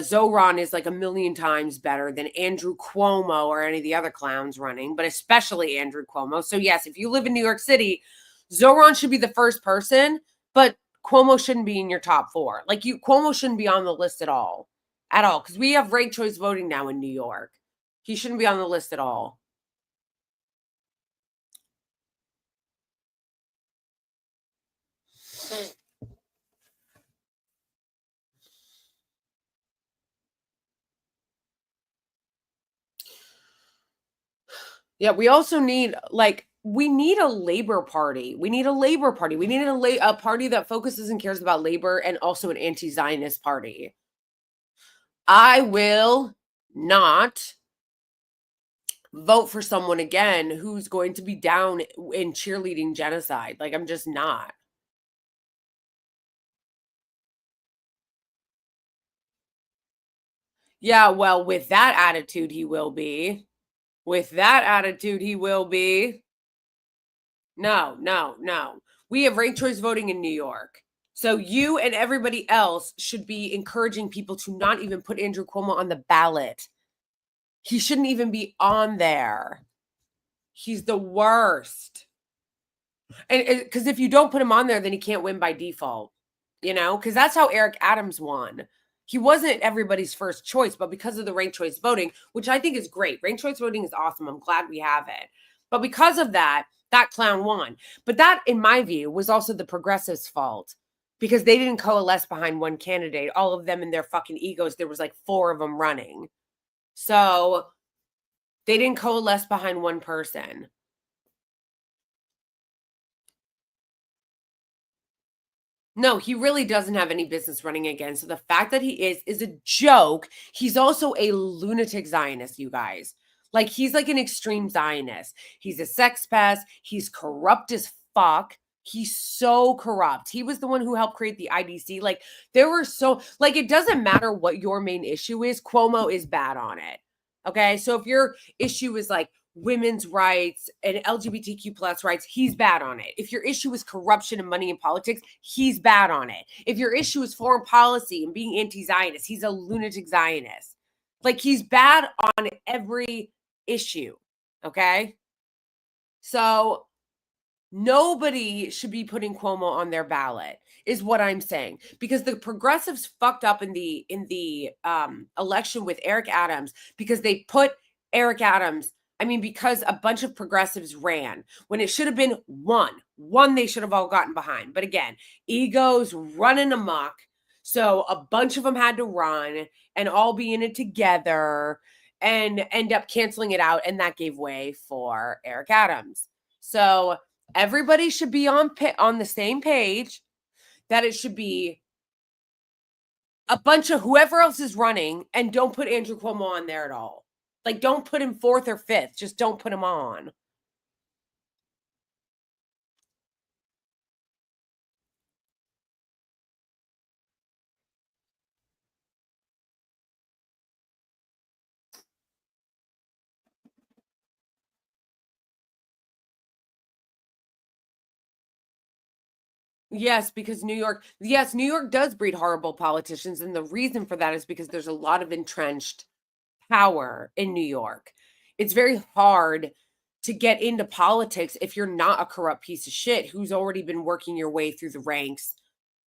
Zoran is like a million times better than Andrew Cuomo or any of the other clowns running, but especially Andrew Cuomo. So yes, if you live in New York City, Zoran should be the first person, but Cuomo shouldn't be in your top four. Like Cuomo shouldn't be on the list at all, because we have ranked choice voting now in New York. He shouldn't be on the list at all. Yeah, we also need we need a labor party. We need a labor party. We need a party that focuses and cares about labor and also an anti-Zionist party. I will not vote for someone again who's going to be down in cheerleading genocide. Like I'm just not. Yeah, well, with that attitude he will be. With that attitude he will be. No, no, no. We have ranked choice voting in New York. So you and everybody else should be encouraging people to not even put Andrew Cuomo on the ballot. He shouldn't even be on there. He's the worst. And because if you don't put him on there, then he can't win by default, because that's how Eric Adams won. He wasn't everybody's first choice, but because of the ranked choice voting, which I think is great. Ranked choice voting is awesome. I'm glad we have it. But because of that clown won. But that, in my view, was also the progressives' fault because they didn't coalesce behind one candidate. All of them in their fucking egos, there was like 4 of them running. So they didn't coalesce behind one person. No, he really doesn't have any business running again. So the fact that he is a joke. He's also a lunatic Zionist, you guys. Like he's like an extreme Zionist. He's a sex pest. He's corrupt as fuck. He's so corrupt. He was the one who helped create the IDC. Like there were it doesn't matter what your main issue is. Cuomo is bad on it. Okay. So if your issue is like women's rights and LGBTQ plus rights, he's bad on it. If your issue is corruption and money in politics, he's bad on it. If your issue is foreign policy and being anti-Zionist, he's a lunatic Zionist. Like he's bad on every issue. Okay. So Nobody should be putting Cuomo on their ballot, is what I'm saying, because the progressives fucked up in the election with Eric Adams because they put Eric Adams. I mean, because a bunch of progressives ran when it should have been one they should have all gotten behind. But again, egos running amok. So a bunch of them had to run and all be in it together and end up canceling it out. And that gave way for Eric Adams. So everybody should be on the same page, that it should be a bunch of whoever else is running, and don't put Andrew Cuomo on there at all. Like, don't put him fourth or fifth. Just don't put him on. Yes, because New York does breed horrible politicians. And the reason for that is because there's a lot of entrenched power in New York. It's very hard to get into politics if you're not a corrupt piece of shit who's already been working your way through the ranks.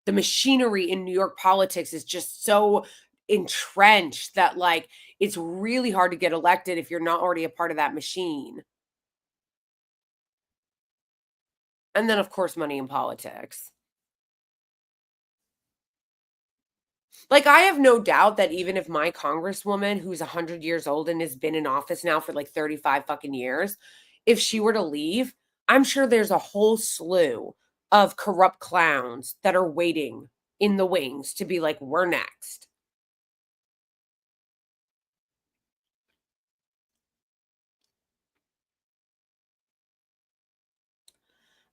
The machinery in New York politics is just so entrenched that, like, it's really hard to get elected if you're not already a part of that machine. And then, of course, money in politics. Like, I have no doubt that even if my congresswoman, who's 100 years old and has been in office now for like 35 fucking years, if she were to leave, I'm sure there's a whole slew of corrupt clowns that are waiting in the wings to be like, we're next.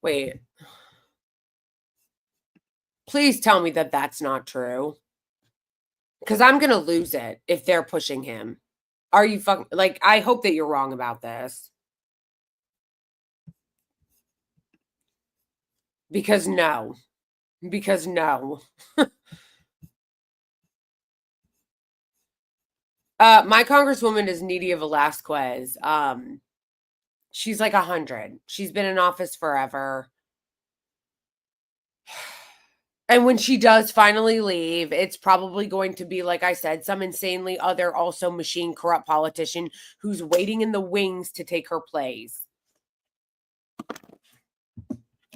Wait, please tell me that that's not true. Because I'm going to lose it if they're pushing him. Are you fucking, like, I hope that you're wrong about this. Because no. Because no. My congresswoman is Nydia Velasquez. She's like 100. She's been in office forever. And when she does finally leave, it's probably going to be, like I said, some insanely other also machine corrupt politician who's waiting in the wings to take her place.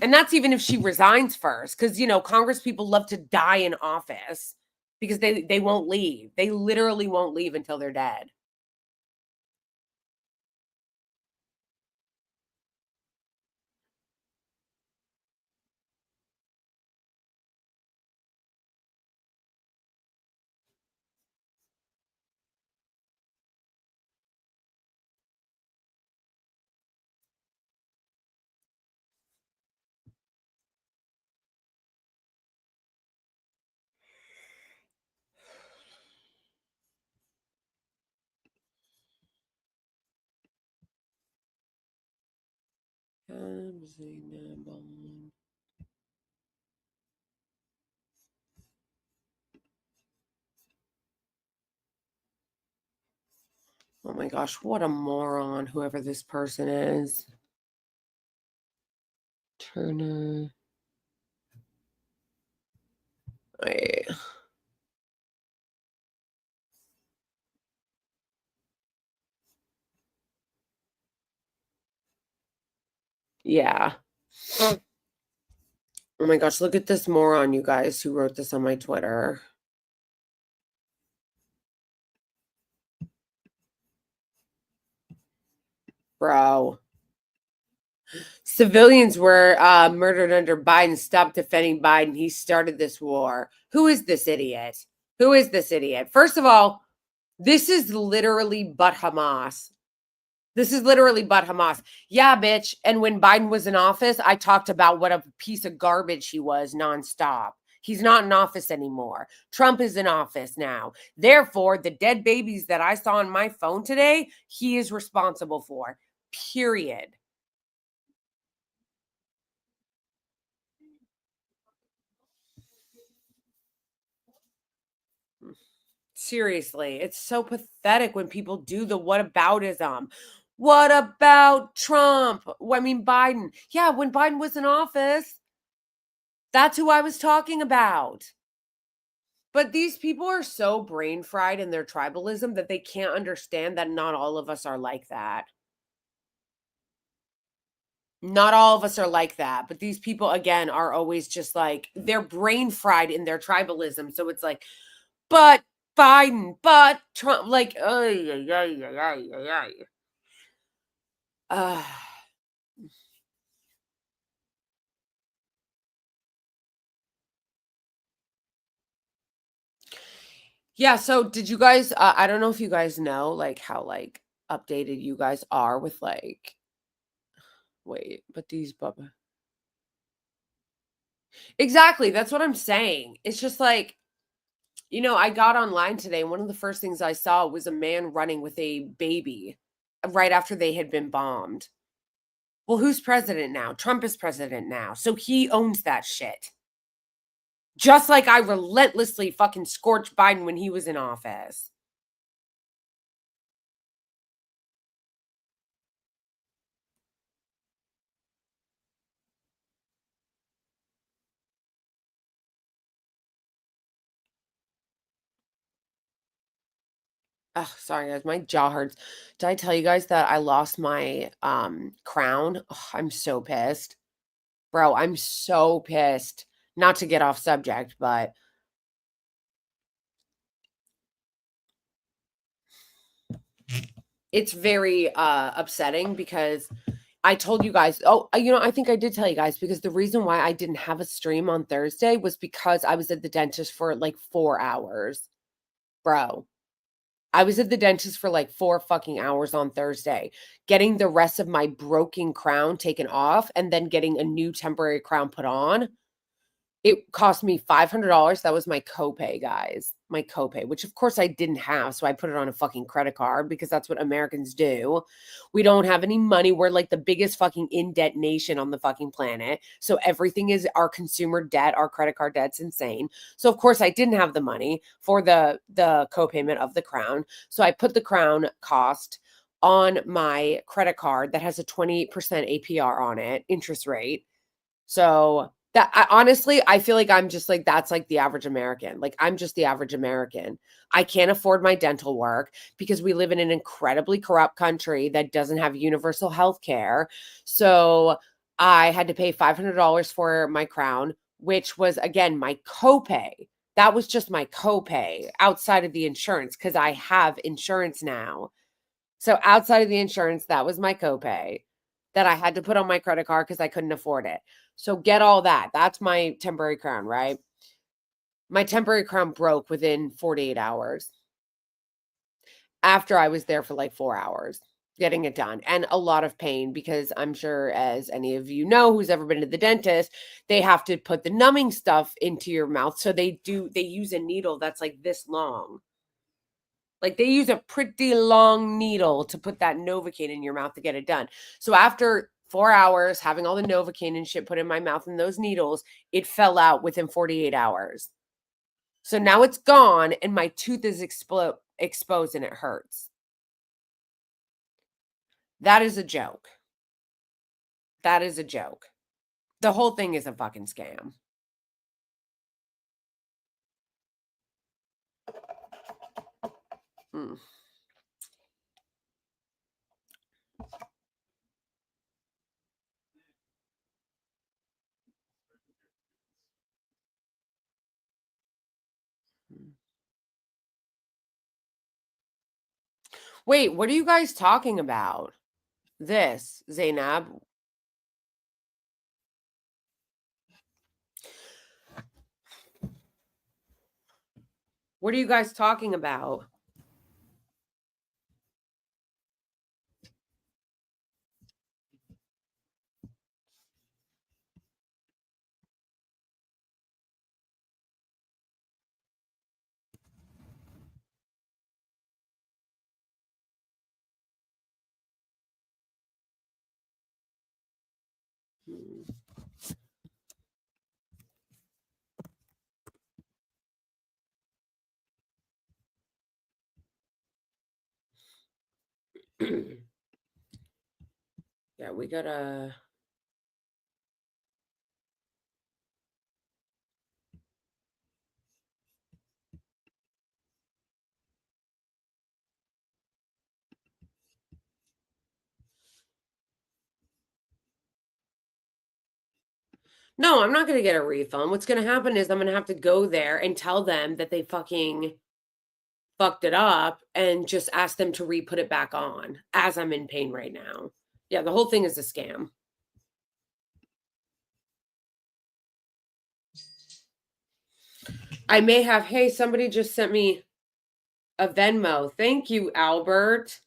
And that's even if she resigns first, because, you know, Congress people love to die in office because they won't leave. They literally won't leave until they're dead. Oh my gosh, what a moron, whoever this person is. Turner. Wait. Yeah. Oh my gosh, look at this moron, you guys, who wrote this on my Twitter. Bro. Civilians were murdered under Biden. Stop defending Biden. He started this war. Who is this idiot? Who is this idiot? First of all, this is literally but Hamas. This is literally but Hamas. Yeah, bitch. And when Biden was in office, I talked about what a piece of garbage he was nonstop. He's not in office anymore. Trump is in office now. Therefore, the dead babies that I saw on my phone today, he is responsible for. Period. Seriously, it's so pathetic when people do the whataboutism. What about Trump? I mean, Biden. Yeah, when Biden was in office, that's who I was talking about. But these people are so brain fried in their tribalism that they can't understand that not all of us are like that. Not all of us are like that, but these people again are always just like they're brain fried in their tribalism. So it's like, but Biden, but Trump, like, uh, yeah. So did you guys? I don't know if you guys know like how like updated you guys are with like. Wait, but these Bubba. Exactly. That's what I'm saying. It's just like I got online today, and one of the first things I saw was a man running with a baby right after they had been bombed. Well, who's president now? Trump is president now. So he owns that shit. Just like I relentlessly fucking scorched Biden when he was in office. Oh, sorry guys, my jaw hurts. Did I tell you guys that I lost my crown? Ugh, I'm so pissed. Bro, I'm so pissed. Not to get off subject, but it's very upsetting because I told you guys. Oh, I think I did tell you guys because the reason why I didn't have a stream on Thursday was because I was at the dentist for like 4 hours. Bro, I was at the dentist for like 4 fucking hours on Thursday, getting the rest of my broken crown taken off and then getting a new temporary crown put on. It cost me $500. That was my copay, guys. My copay, which of course I didn't have. So I put it on a fucking credit card because that's what Americans do. We don't have any money. We're like the biggest fucking in debt nation on the fucking planet. So everything is our consumer debt, our credit card debt's insane. So of course I didn't have the money for the copayment of the crown. So I put the crown cost on my credit card that has a 28% APR on it, interest rate. So that honestly, I feel like I'm just like that's like the average American. Like I'm just the average American. I can't afford my dental work because we live in an incredibly corrupt country that doesn't have universal health care. So I had to pay $500 for my crown, which was again my copay. That was just my copay outside of the insurance because I have insurance now. So outside of the insurance, that was my copay that I had to put on my credit card because I couldn't afford it. So get all that. That's my temporary crown, right? My temporary crown broke within 48 hours after I was there for like 4 hours getting it done and a lot of pain because I'm sure as any of you know who's ever been to the dentist, they have to put the numbing stuff into your mouth. So they use a needle that's like this long. Like they use a pretty long needle to put that Novocaine in your mouth to get it done. So after 4 hours having all the Novocaine and shit put in my mouth and those needles, it fell out within 48 hours. So now it's gone and my tooth is exposed and it hurts. That is a joke. That is a joke. The whole thing is a fucking scam. Mm. Wait, what are you guys talking about? This, Zainab. What are you guys talking about? Yeah, we gotta. No, I'm not gonna get a refund. What's gonna happen is I'm gonna have to go there and tell them that they fucking fucked it up and just ask them to re-put it back on as I'm in pain right now. Yeah, the whole thing is a scam. I may have, hey, somebody just sent me a Venmo. Thank you, Albert.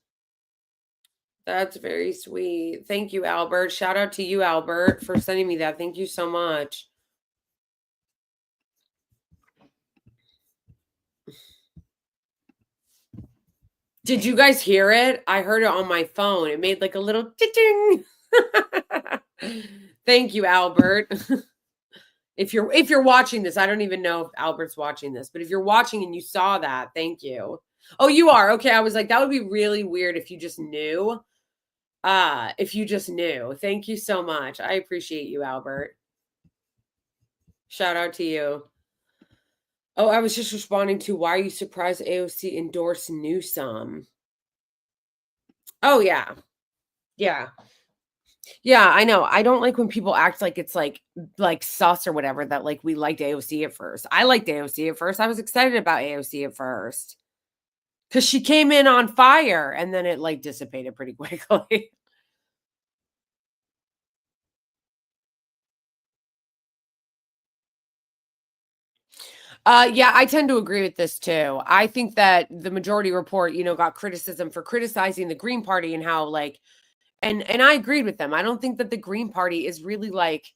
That's very sweet. Thank you, Albert. Shout out to you, Albert, for sending me that. Thank you so much. Did you guys hear it? I heard it on my phone. It made like a little ting. Thank you, Albert. If you're watching this, I don't even know if Albert's watching this, but if you're watching and you saw that, thank you. Oh, you are. Okay, I was like, that would be really weird if you just knew. If you just knew. Thank you so much. I appreciate you, Albert. Shout out to you. Oh, I was just responding to why are you surprised AOC endorsed Newsom? Oh yeah. Yeah. Yeah, I know. I don't like when people act like it's like sus or whatever that like we liked AOC at first. I liked AOC at first. I was excited about AOC at first. Cuz she came in on fire and then it like dissipated pretty quickly. Yeah, I tend to agree with this too. I think that the majority report, got criticism for criticizing the Green Party and how like and I agreed with them. I don't think that the Green Party is really like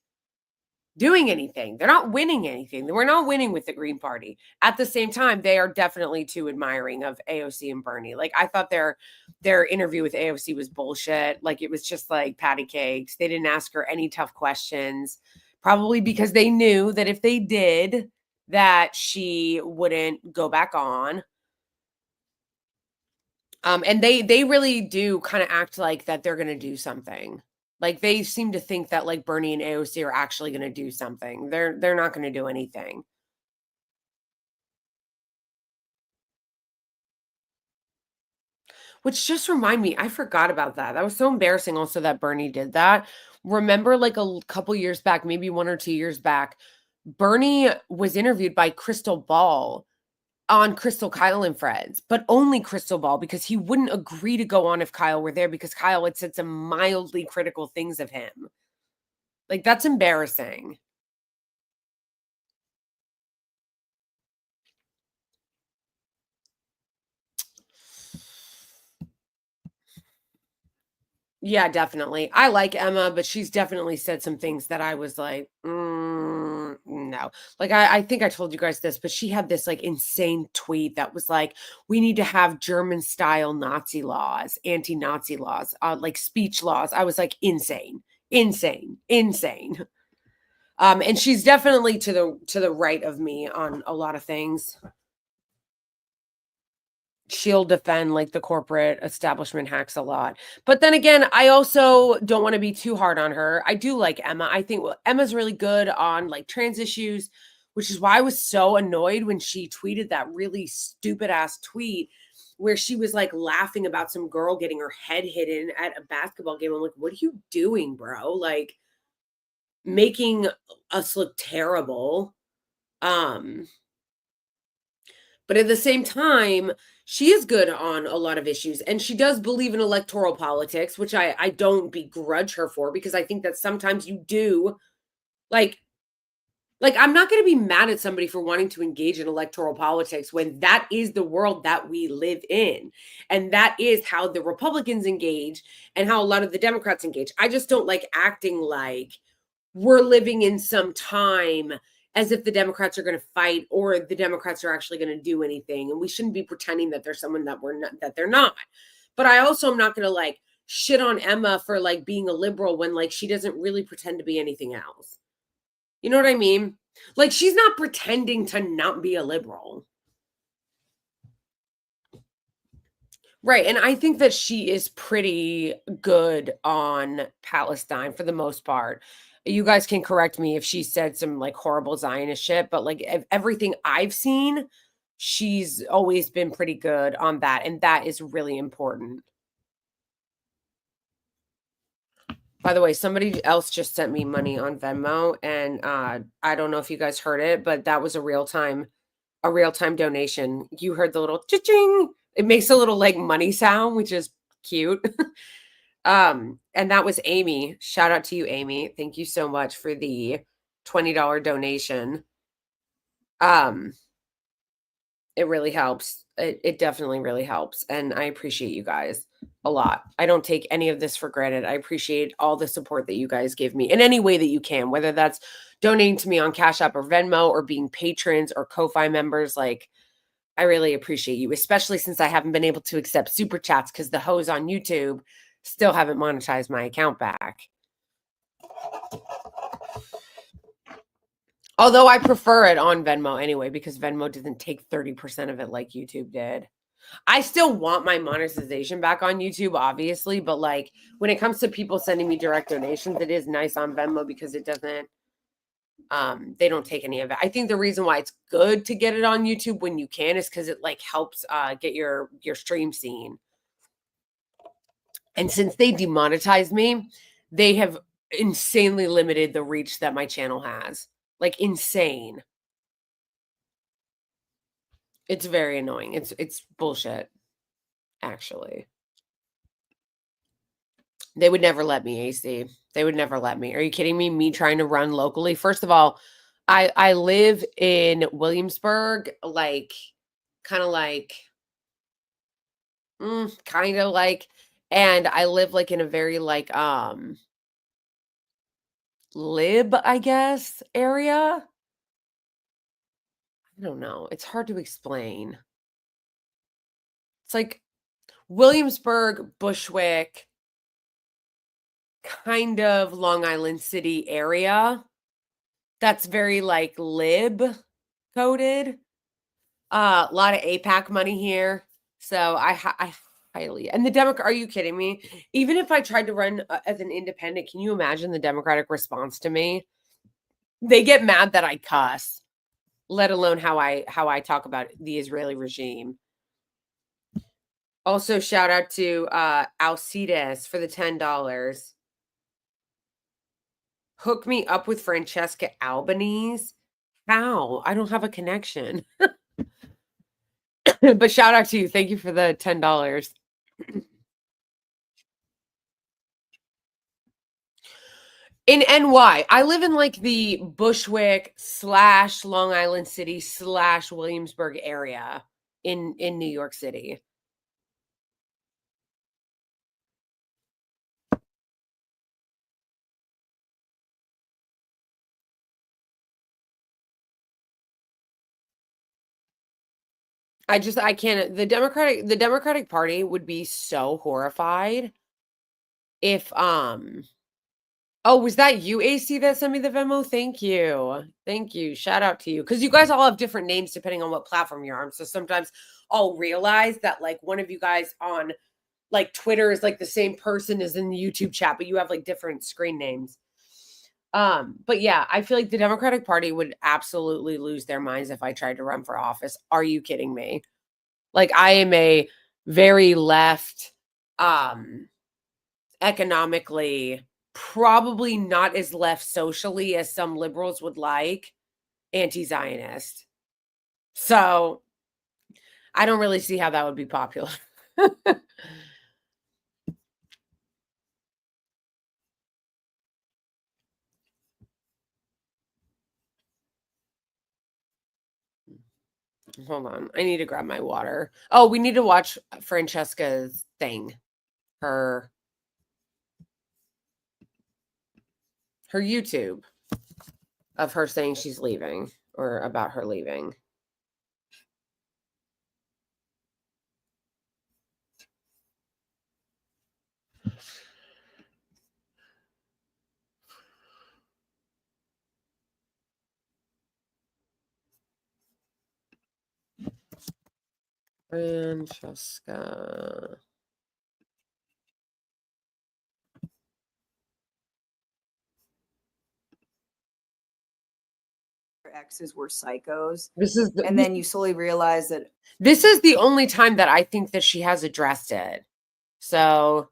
doing anything. They're not winning anything. We're not winning with the Green Party. At the same time, they are definitely too admiring of AOC and Bernie. Like I thought their interview with AOC was bullshit. Like it was just like patty cakes. They didn't ask her any tough questions, probably because they knew that if they did, that she wouldn't go back on. And they really do kind of act like that they're going to do something. Like they seem to think that like Bernie and AOC are actually going to do something. They're not going to do anything. Which just remind me, I forgot about that. That was so embarrassing also that Bernie did that. Remember like a couple years back, maybe 1 or 2 years back, Bernie was interviewed by Crystal Ball on Crystal, Kyle, and Friends, but only Crystal Ball because he wouldn't agree to go on if Kyle were there because Kyle had said some mildly critical things of him. Like, that's embarrassing. Yeah, definitely. I like Emma, but she's definitely said some things that I was like, no. Like, I think I told you guys this, but she had this like insane tweet that was like, we need to have German style Nazi laws, anti Nazi laws, like speech laws. I was like, insane, insane, insane. And she's definitely to the right of me on a lot of things. She'll defend like the corporate establishment hacks a lot. But then again, I also don't want to be too hard on her. I do like Emma. I think Emma's really good on like trans issues, which is why I was so annoyed when she tweeted that really stupid ass tweet where she was like laughing about some girl getting her head hidden at a basketball game. I'm like, what are you doing, bro? Like making us look terrible. Um But at the same time, she is good on a lot of issues and she does believe in electoral politics, which I don't begrudge her for because I think that sometimes you do like I'm not going to be mad at somebody for wanting to engage in electoral politics when that is the world that we live in. And that is how the Republicans engage and how a lot of the Democrats engage. I just don't like acting like we're living in some time as if the Democrats are going to fight or the Democrats are actually going to do anything. And we shouldn't be pretending that there's someone that we're not, that they're not. But I also am not going to like shit on Emma for like being a liberal when like she doesn't really pretend to be anything else. You know what I mean? Like she's not pretending to not be a liberal. Right, and I think that she is pretty good on Palestine for the most part. You guys can correct me if she said some, like, horrible Zionist shit, but, like, everything I've seen, she's always been pretty good on that, and that is really important. By the way, somebody else just sent me money on Venmo, and, I don't know if you guys heard it, but that was a real-time donation. You heard the little cha-ching. It makes a little, like, money sound, which is cute. And that was Amy. Shout out to you, Amy. Thank you so much for the $20 donation. Um, it really helps. It definitely really helps, and I appreciate you guys a lot. I don't take any of this for granted. I appreciate all the support that you guys give me in any way that you can, whether that's donating to me on Cash App or Venmo or being patrons or Ko-Fi members. Like, I really appreciate you, especially since I haven't been able to accept super chats because the hoes on YouTube still haven't monetized my account back. Although I prefer it on Venmo anyway, because Venmo doesn't take 30% of it like YouTube did. I still want my monetization back on YouTube, obviously, but like when it comes to people sending me direct donations, it is nice on Venmo because it doesn't they don't take any of it. I think the reason why it's good to get it on YouTube when you can is because it like helps get your stream seen. And since they demonetized me, they have insanely limited the reach that my channel has. Like insane. It's very annoying. It's bullshit, actually. They would never let me, AC. They would never let me. Are you kidding me? Me trying to run locally. First of all, I live in Williamsburg, like kind of like kind of like and I live like in a very like lib, I guess, area. I don't know. It's hard to explain. It's like Williamsburg, Bushwick, kind of Long Island City area. That's very like lib coded. A lot of APAC money here. So I highly and the Democrat. Are you kidding me? Even if I tried to run as an independent, can you imagine the Democratic response to me? They get mad that I cuss, let alone how I talk about the Israeli regime. Also, shout out to Alcides for the $10. Hook me up with Francesca Albanese. How? I don't have a connection. But shout out to you. Thank you for the $10. In NY, I live in like the Bushwick / Long Island City / Williamsburg area in New York City. I can't. The Democratic Party would be so horrified if oh, was that you, AC, that sent me the Venmo? Thank you. Thank you. Shout out to you. Because you guys all have different names depending on what platform you're on. So sometimes I'll realize that like one of you guys on like Twitter is like the same person as in the YouTube chat, but you have like different screen names. But yeah, I feel like the Democratic Party would absolutely lose their minds if I tried to run for office. Are you kidding me? Like I am a very left, economically, probably not as left socially as some liberals would like, anti-Zionist. So I don't really see how that would be popular. Hold on. I need to grab my water. Oh, we need to watch Francesca's thing. Her YouTube of her saying she's leaving or about her leaving. Francesca
exes were psychos.
This is
and then you slowly realize that
this is the only time that I think that she has addressed it. So,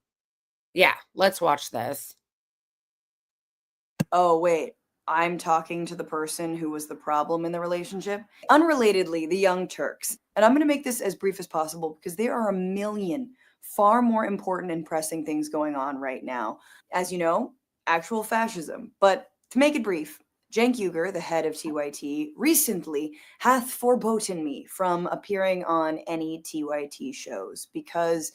yeah, let's watch this.
Oh, wait, I'm talking to the person who was the problem in the relationship. Unrelatedly, the Young Turks. And I'm going to make this as brief as possible because there are a million far more important and pressing things going on right now. As you know, actual fascism. But to make it brief, Cenk Uygur, the head of TYT, recently hath forboten me from appearing on any TYT shows because,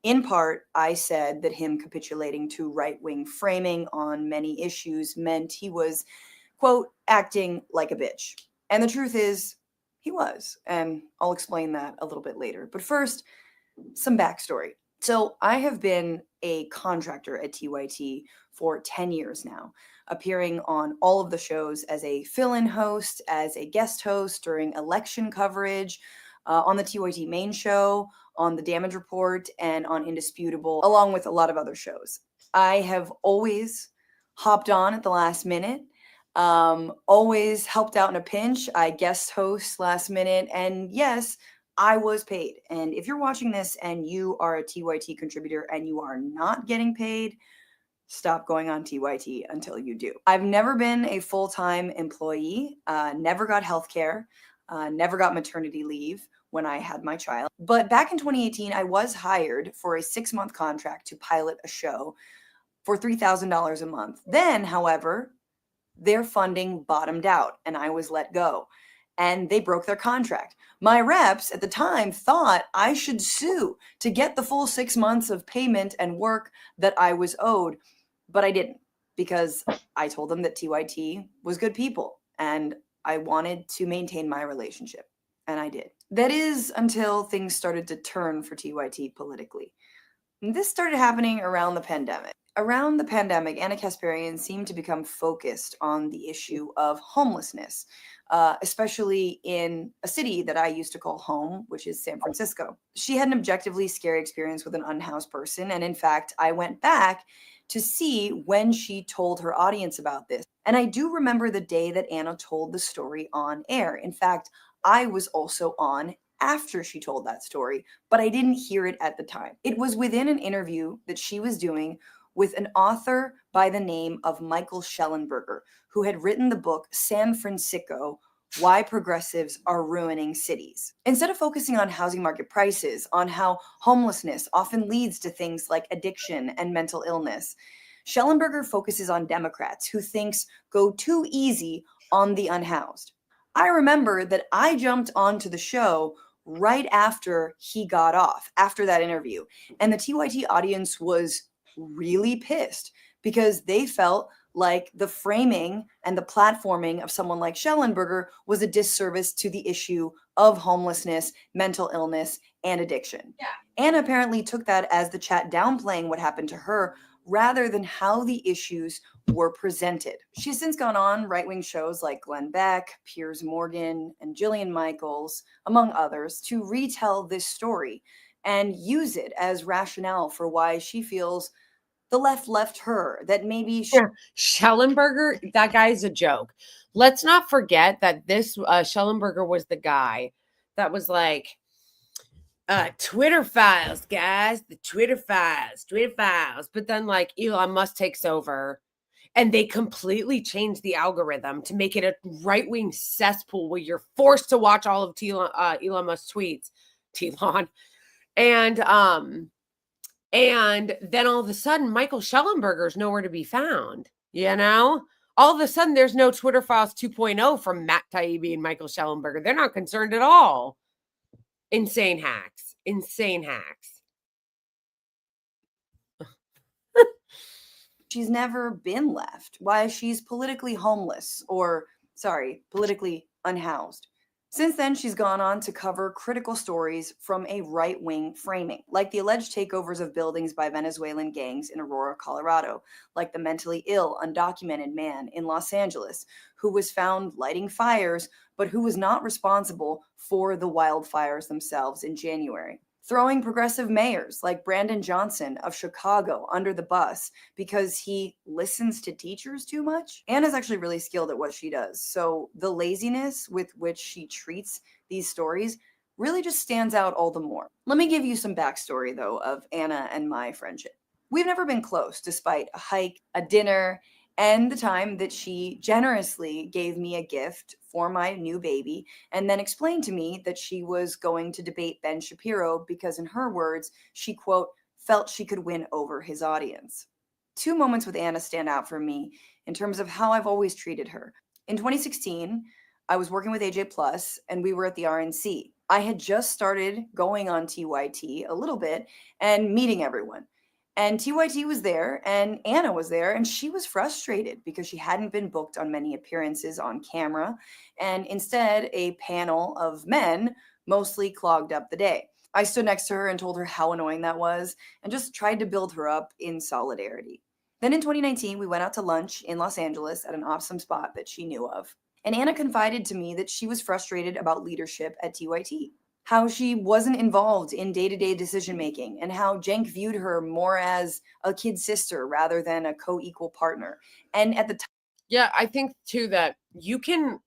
in part, I said that him capitulating to right-wing framing on many issues meant he was, quote, acting like a bitch. And the truth is, he was. And I'll explain that a little bit later. But first, some backstory. So I have been a contractor at TYT for 10 years now, appearing on all of the shows as a fill-in host, as a guest host during election coverage, on the TYT main show, on the Damage Report, and on Indisputable, along with a lot of other shows. I have always hopped on at the last minute, always helped out in a pinch. I guest host last minute, and yes, I was paid. And if you're watching this and you are a TYT contributor and you are not getting paid, stop going on TYT until you do. I've never been a full-time employee, never got healthcare, never got maternity leave when I had my child. But back in 2018, I was hired for a 6-month contract to pilot a show for $3,000 a month. Then, however, their funding bottomed out and I was let go. And they broke their contract. My reps at the time thought I should sue to get the full 6 months of payment and work that I was owed, but I didn't because I told them that TYT was good people and I wanted to maintain my relationship, and I did. That is until things started to turn for TYT politically. And this started happening around the pandemic. Around the pandemic, Anna Kasparian seemed to become focused on the issue of homelessness, especially in a city that I used to call home, which is San Francisco. She had an objectively scary experience with an unhoused person, and in fact, I went back to see when she told her audience about this. And I do remember the day that Anna told the story on air. In fact, I was also on after she told that story, but I didn't hear it at the time. It was within an interview that she was doing with an author by the name of Michael Schellenberger, who had written the book San Francisco: Why Progressives Are Ruining Cities. Instead of focusing on housing market prices, on how homelessness often leads to things like addiction and mental illness, Schellenberger focuses on Democrats who thinks go too easy on the unhoused. I remember that I jumped onto the show right after he got off, after that interview, and the TYT audience was really pissed because they felt like the framing and the platforming of someone like Schellenberger was a disservice to the issue of homelessness, mental illness, and addiction. Yeah. Anna apparently took that as the chat downplaying what happened to her rather than how the issues were presented. She's since gone on right-wing shows like Glenn Beck, Piers Morgan, and Jillian Michaels, among others, to retell this story and use it as rationale for why she feels the left left her, that maybe
Schellenberger, that guy is a joke. Let's not forget that this Schellenberger was the guy that was like, Twitter files, guys, the Twitter files. But then like Elon Musk takes over and they completely change the algorithm to make it a right-wing cesspool where you're forced to watch all of Elon Musk's tweets. And then all of a sudden, Michael Schellenberger's nowhere to be found, you know? All of a sudden, there's no Twitter Files 2.0 from Matt Taibbi and Michael Schellenberger. They're not concerned at all. Insane hacks.
She's never been left. Why she's politically homeless, or, politically unhoused. Since then, she's gone on to cover critical stories from a right-wing framing, like the alleged takeovers of buildings by Venezuelan gangs in Aurora, Colorado, like the mentally ill, undocumented man in Los Angeles, who was found lighting fires, but who was not responsible for the wildfires themselves in January. throwing progressive mayors like Brandon Johnson of Chicago under the bus because he listens to teachers too much. Anna's actually really skilled at what she does, so the laziness with which she treats these stories really just stands out all the more. Let me give you some backstory, though, of Anna and my friendship. We've never been close, despite a hike, a dinner, and the time that she generously gave me a gift for my new baby, and then explained to me that she was going to debate Ben Shapiro because, in her words, she, quote, felt she could win over his audience. Two moments with Anna stand out for me in terms of how I've always treated her. In 2016, I was working with AJ Plus, and we were at the RNC. I had just started going on TYT a little bit and meeting everyone. And TYT was there, and Anna was there, and she was frustrated because she hadn't been booked on many appearances on camera, and instead, a panel of men mostly clogged up the day. I stood next to her and told her how annoying that was, and just tried to build her up in solidarity. Then in 2019, we went out to lunch in Los Angeles at an awesome spot that she knew of. And Anna confided to me that she was frustrated about leadership at TYT, how she wasn't involved in day-to-day decision-making, and how Cenk viewed her more as a kid sister rather than a co-equal partner. And at the time,
Yeah, I think too that you can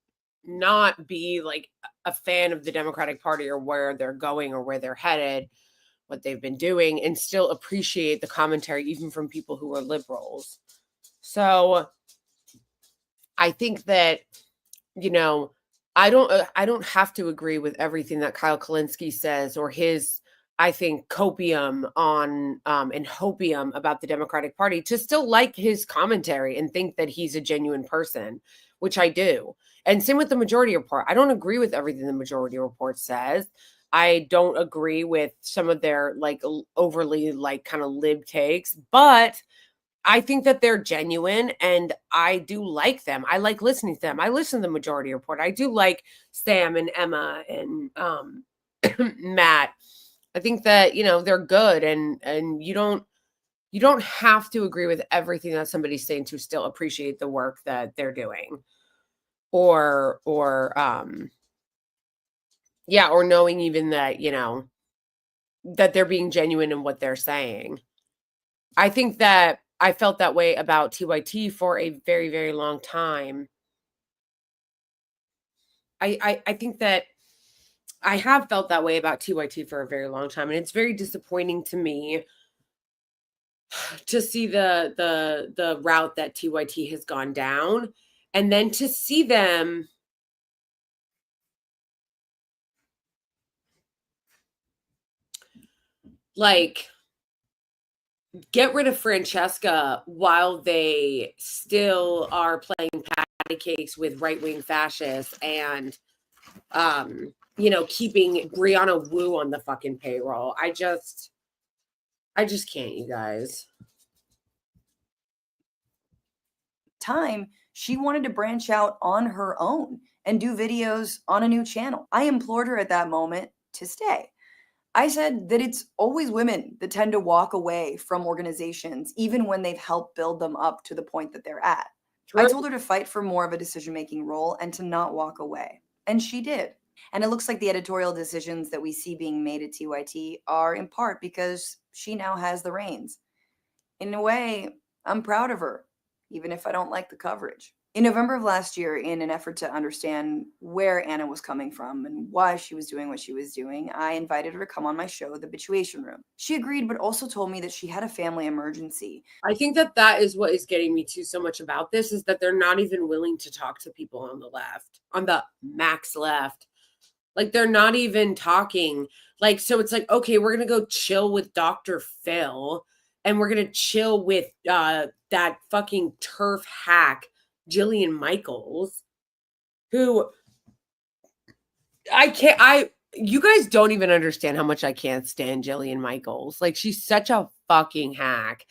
not be like a fan of the Democratic Party or where they're going or where they're headed, what they've been doing, and still appreciate the commentary even from people who are liberals. So I think that, you know, I don't have to agree with everything that Kyle Kalinske says or his, I think, copium on and hopium about the Democratic Party to still like his commentary and think that he's a genuine person, which I do. And same with the Majority Report. I don't agree with everything the Majority Report says. I don't agree with some of their like overly like kind of lib takes, but I think that they're genuine and I do like them. I like listening to them. I listen to the Majority Report. I do like Sam and Emma and Matt. I think that, you know, they're good and you don't have to agree with everything that somebody's saying to still appreciate the work that they're doing. Or yeah, or knowing even that, you know, that they're being genuine in what they're saying. I think that I felt that way about TYT for a very, very long time. I think that I have felt that way about TYT for a very long time, and it's very disappointing to me to see the route that TYT has gone down, and then to see them like get rid of Francesca while they still are playing patty cakes with right-wing fascists and you know, keeping Brianna Wu on the fucking payroll. I just can't, you guys.
time, she wanted to branch out on her own and do videos on a new channel. I implored her at that moment to stay. I said that it's always women that tend to walk away from organizations, even when they've helped build them up to the point that they're at. I told her to fight for more of a decision-making role and to not walk away. And she did. And it looks like the editorial decisions that we see being made at TYT are in part because she now has the reins. In a way, I'm proud of her, even if I don't like the coverage. In November of last year, in an effort to understand where Anna was coming from and why she was doing what she was doing, I invited her to come on my show, The Bituation Room. She agreed, but also told me that she had a family emergency.
I think that that is what is getting me to so much about this is that they're not even willing to talk to people on the left, on the max left. Like they're not even talking. Like, so it's like, okay, we're going to go chill with Dr. Phil and we're going to chill with that fucking turf hack, Jillian Michaels, who you guys don't even understand how much I can't stand Jillian Michaels. Like, she's such a fucking hack.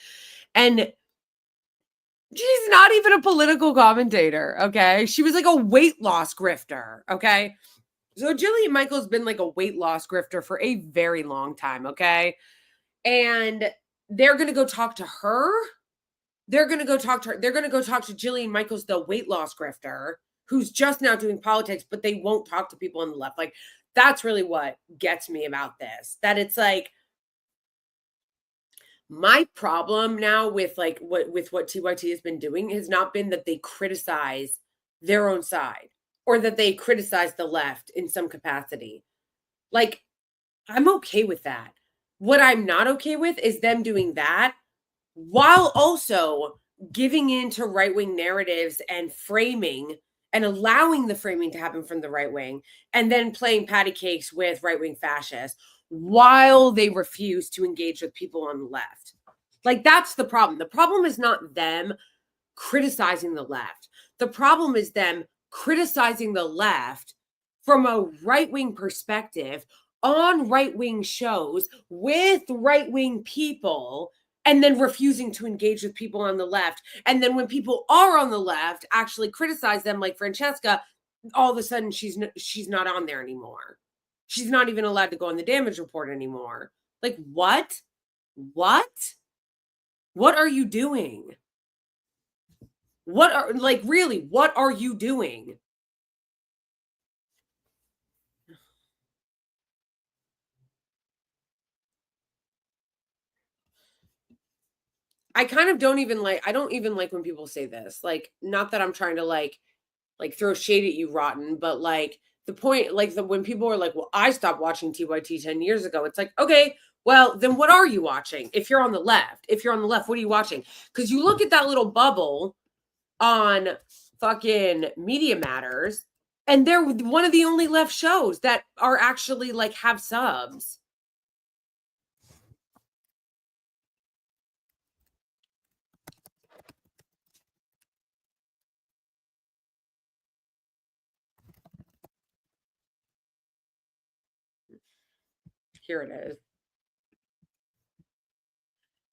And she's not even a political commentator, okay? She was like a weight loss grifter, okay? So Jillian Michaels been like a weight loss grifter for a very long time, okay? And they're going to go talk to her. They're going to go talk to her. They're going to go talk to Jillian Michaels, the weight loss grifter, who's just now doing politics, but they won't talk to people on the left. Like, That's really what gets me about this. That it's like, my problem now with like what TYT has been doing has not been that they criticize their own side or that they criticize the left in some capacity. Like, I'm okay with that. What I'm not okay with is them doing that while also giving in to right-wing narratives and framing and allowing the framing to happen from the right wing, and then playing patty cakes with right-wing fascists while they refuse to engage with people on the left. Like, that's the problem. The problem is not them criticizing the left. The problem is them criticizing the left from a right-wing perspective on right-wing shows with right-wing people, and then refusing to engage with people on the left. And then when people are on the left actually criticize them, like Francesca, all of a sudden she's not on there anymore. She's not even allowed to go on the damage report anymore. Like, what? What are you doing? What are you doing? I kind of don't even like, I don't even like when people say this. Like, not that I'm trying to like throw shade at you, Rotten, but like the point, like when people are like, well, I stopped watching TYT 10 years ago. It's like, okay, well, then what are you watching? If you're on the left, what are you watching? Because you look at that little bubble on fucking Media Matters, and they're one of the only left shows that are actually like have subs. Here it is.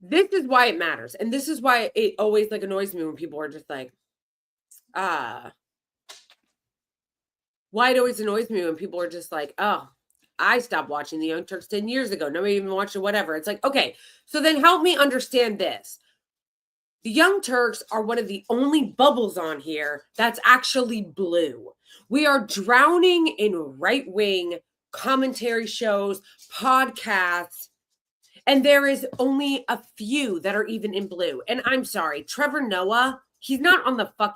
This is why it matters. And this is why it always like annoys me when people are just like, why it always annoys me when people are just like, oh, I stopped watching the Young Turks 10 years ago. Nobody even watched it, whatever. It's like, okay, so then help me understand this. The Young Turks are one of the only bubbles on here that's actually blue. We are drowning in right-wing commentary shows, podcasts, and there is only a few that are even in blue. And I'm sorry, Trevor Noah, he's not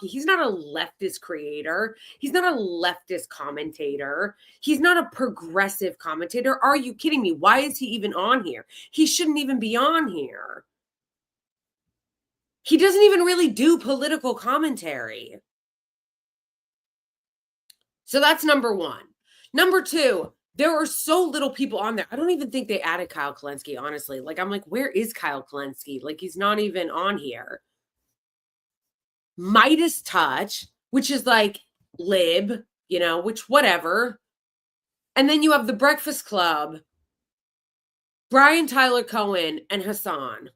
he's not a leftist creator. He's not a leftist commentator. He's not a progressive commentator. Are you kidding me? Why is he even on here? He shouldn't even be on here. He doesn't even really do political commentary. So that's number one. Number two, there are so little people on there. I don't even think they added Kyle Kalensky, honestly. Like, I'm like, where is Kyle Kalensky? Like, he's not even on here. Midas Touch, which is like lib, you know, which whatever. And then you have the Breakfast Club, Brian Tyler Cohen, and Hassan.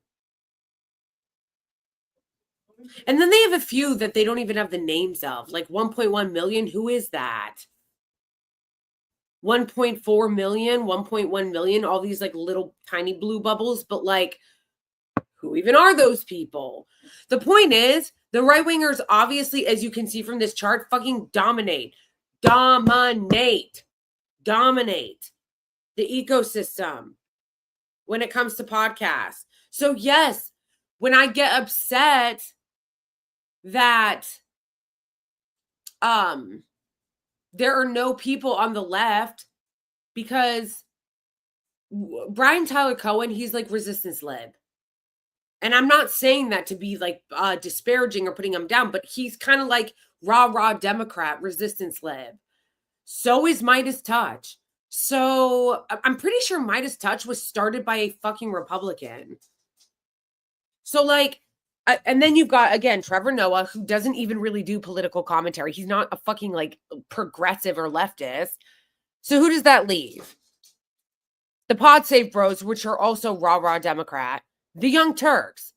And then they have a few that they don't even have the names of, like 1.1 million. Who is that? 1.4 million, 1.1 million, all these like little tiny blue bubbles, but like, who even are those people? The point is, the right wingers, obviously, as you can see from this chart, fucking dominate the ecosystem when it comes to podcasts. So yes, when I get upset that there are no people on the left, because Brian Tyler Cohen, he's like resistance lib. And I'm not saying that to be like disparaging or putting him down, but he's kind of like rah Democrat resistance lib. So is Midas Touch. So I'm pretty sure Midas Touch was started by a fucking Republican. So like, and then you've got, again, Trevor Noah, who doesn't even really do political commentary. He's not a fucking like progressive or leftist. So who does that leave? The Pod Save Bros, which are also rah Democrat. The Young Turks.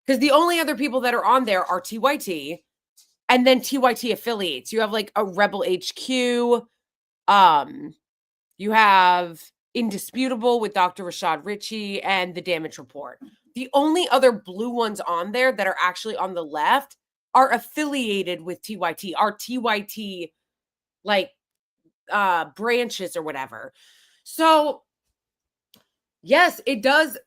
Because the only other people that are on there are TYT and then TYT affiliates. You have like a Rebel HQ. You have Indisputable with Dr. Rashad Ritchie and the Damage Report. The only other blue ones on there that are actually on the left are affiliated with TYT, are TYT like branches or whatever. So yes, it does.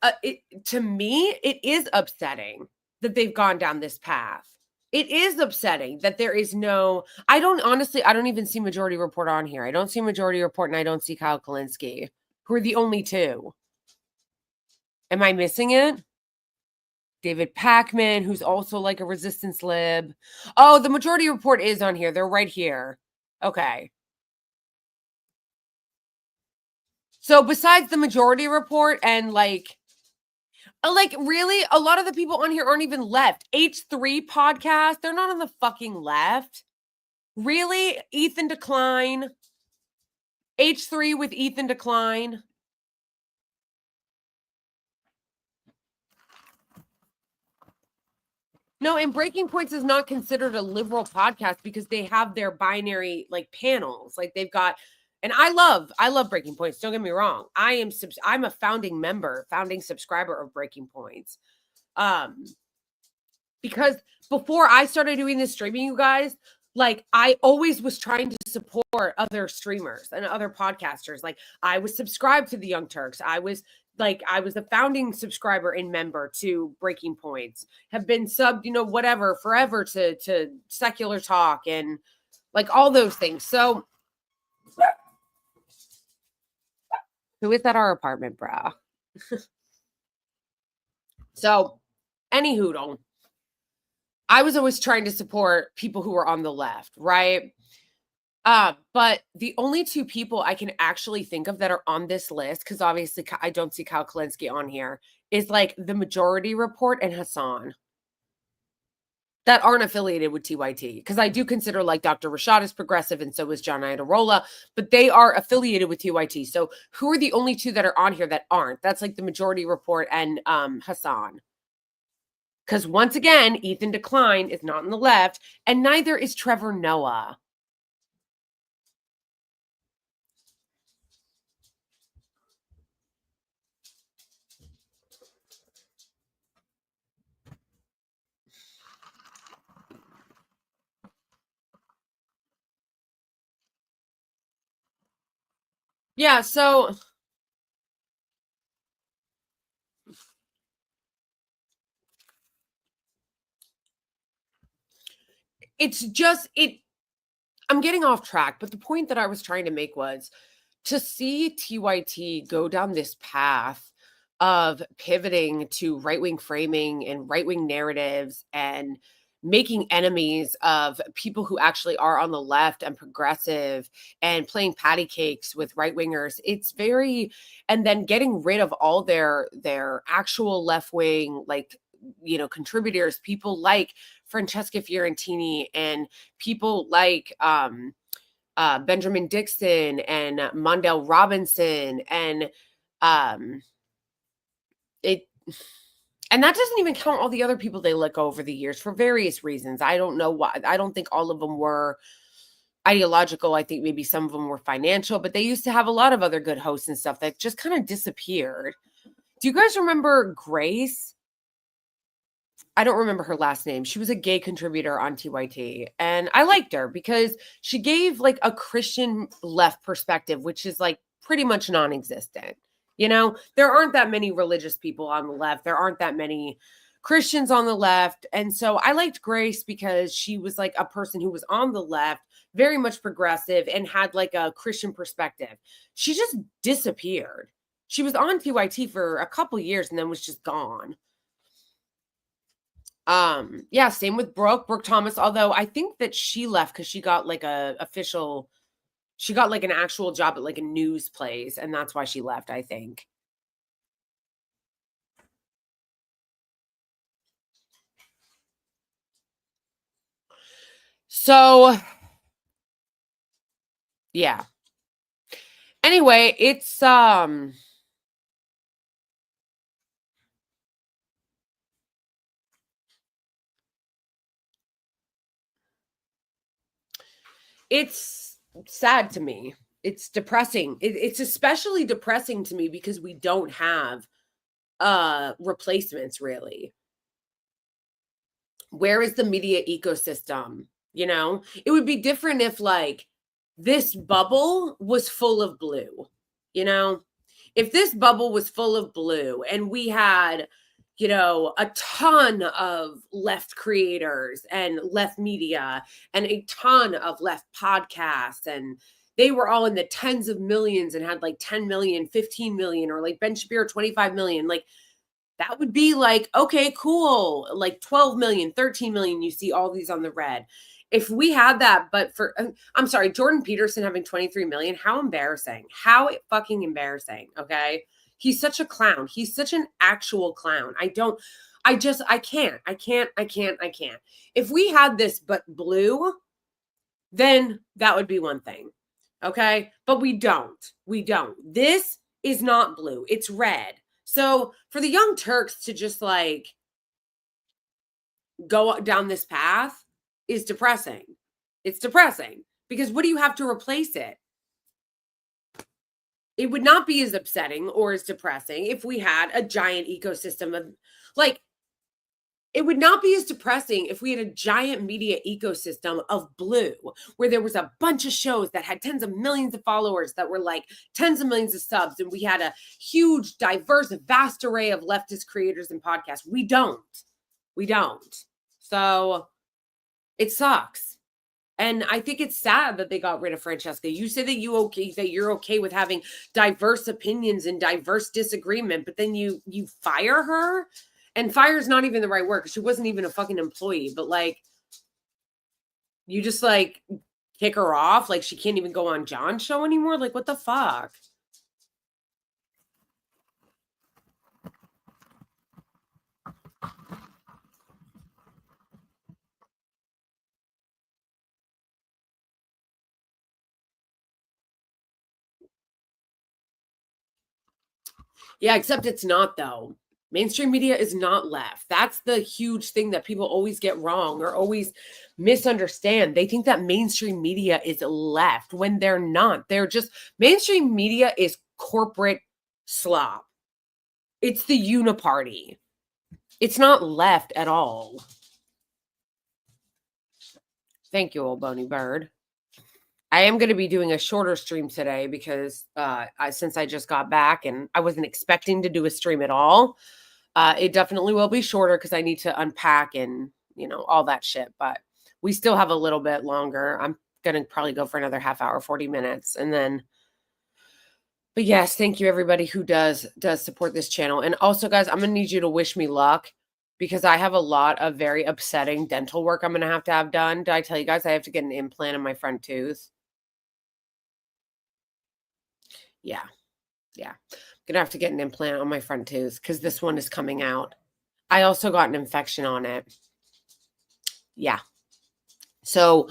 To me, it is upsetting that they've gone down this path. It is upsetting that there is no, I don't even see Majority Report on here. I don't see Majority Report and I don't see Kyle Kalinske, who are the only two. Am I missing it? David Packman, who's also like a resistance lib. Oh, the Majority Report is on here. They're right here. Okay. So besides the Majority Report and like really, a lot of the people on here aren't even left. H3 podcast, they're not on the fucking left. Really? Ethan Decline. H3 with Ethan Decline. No, and Breaking Points is not considered a liberal podcast because they have their binary like panels. Like they've got, and I love Breaking Points. Don't get me wrong. I'm a founding subscriber of Breaking Points. Because before I started doing this streaming, you guys, like I always was trying to support other streamers and other podcasters. Like I was subscribed to the Young Turks. I was a founding subscriber and member to Breaking Points, have been subbed, whatever, forever to Secular Talk and like all those things. So who is at our apartment, brah? So any hoodle. I was always trying to support people who were on the left, right? But the only two people I can actually think of that are on this list, because obviously I don't see Kyle Kalinske on here, is like the Majority Report and Hassan that aren't affiliated with TYT. Because I do consider like Dr. Rashad is progressive and so is John Iadarola, but they are affiliated with TYT. So who are the only two that are on here that aren't? That's like the Majority Report and Hassan. Because once again, Ethan Decline is not on the left, and neither is Trevor Noah. Yeah, so it's just I'm getting off track, but the point that I was trying to make was to see TYT go down this path of pivoting to right-wing framing and right-wing narratives and making enemies of people who actually are on the left and progressive and playing patty cakes with right-wingers. It's very, and then getting rid of all their actual left-wing like contributors, people like Francesca Fiorentini and people like Benjamin Dixon and Mondale Robinson and it and that doesn't even count all the other people they let go over the years for various reasons. I don't know why. I don't think all of them were ideological. I think maybe some of them were financial, but they used to have a lot of other good hosts and stuff that just kind of disappeared. Do you guys remember Grace? I don't remember her last name. She was a gay contributor on TYT. And I liked her because she gave like a Christian left perspective, which is like pretty much non-existent. There aren't that many religious people on the left. There aren't that many Christians on the left. And so I liked Grace because she was like a person who was on the left, very much progressive and had like a Christian perspective. She just disappeared. She was on TYT for a couple years and then was just gone. Yeah, same with Brooke Thomas, although I think that she left because she got like an actual job at like a news place, and that's why she left, I think. So yeah. Anyway, it's sad to me. It's depressing. It's especially depressing to me because we don't have replacements really. Where is the media ecosystem? It would be different if like this bubble was full of blue, you know? If this bubble was full of blue and we had, you know, a ton of left creators and left media and a ton of left podcasts, and they were all in the tens of millions and had like 10 million, 15 million, or like Ben Shapiro, 25 million, like that would be like, okay, cool. Like 12 million, 13 million, you see all these on the red. If we had that, but for, I'm sorry, Jordan Peterson having 23 million, how embarrassing. How fucking embarrassing, okay? He's such a clown. He's such an actual clown. I can't. If we had this but blue, then that would be one thing, okay? But we don't. This is not blue. It's red. So for the Young Turks to just like go down this path is depressing. It's depressing because what do you have to replace it? It would not be as upsetting or as depressing if we had a giant ecosystem of like, it would not be as depressing if we had a giant media ecosystem of blue, where there was a bunch of shows that had tens of millions of followers that were like tens of millions of subs, and we had a huge, diverse, vast array of leftist creators and podcasts. We don't. So it sucks. And I think it's sad that they got rid of Francesca. You say that you're okay with having diverse opinions and diverse disagreement, but then you fire her? And fire is not even the right word because she wasn't even a fucking employee, but like, you just like kick her off. Like she can't even go on John's show anymore. Like, what the fuck? Yeah, except it's not though. Mainstream media is not left. That's the huge thing that people always get wrong or always misunderstand. They think that mainstream media is left when they're not. They're just, mainstream media is corporate slop. It's the uniparty. It's not left at all. Thank you, old bony bird. I am going to be doing a shorter stream today because since I just got back and I wasn't expecting to do a stream at all. It definitely will be shorter because I need to unpack and, you know, all that shit. But we still have a little bit longer. I'm going to probably go for another half hour, 40 minutes. And then, but yes, thank you everybody who does support this channel. And also, guys, I'm going to need you to wish me luck because I have a lot of very upsetting dental work I'm going to have done. Did I tell you guys I have to get an implant in my front tooth? Yeah. Gonna have to get an implant on my front tooth because this one is coming out. I also got an infection on it. Yeah. So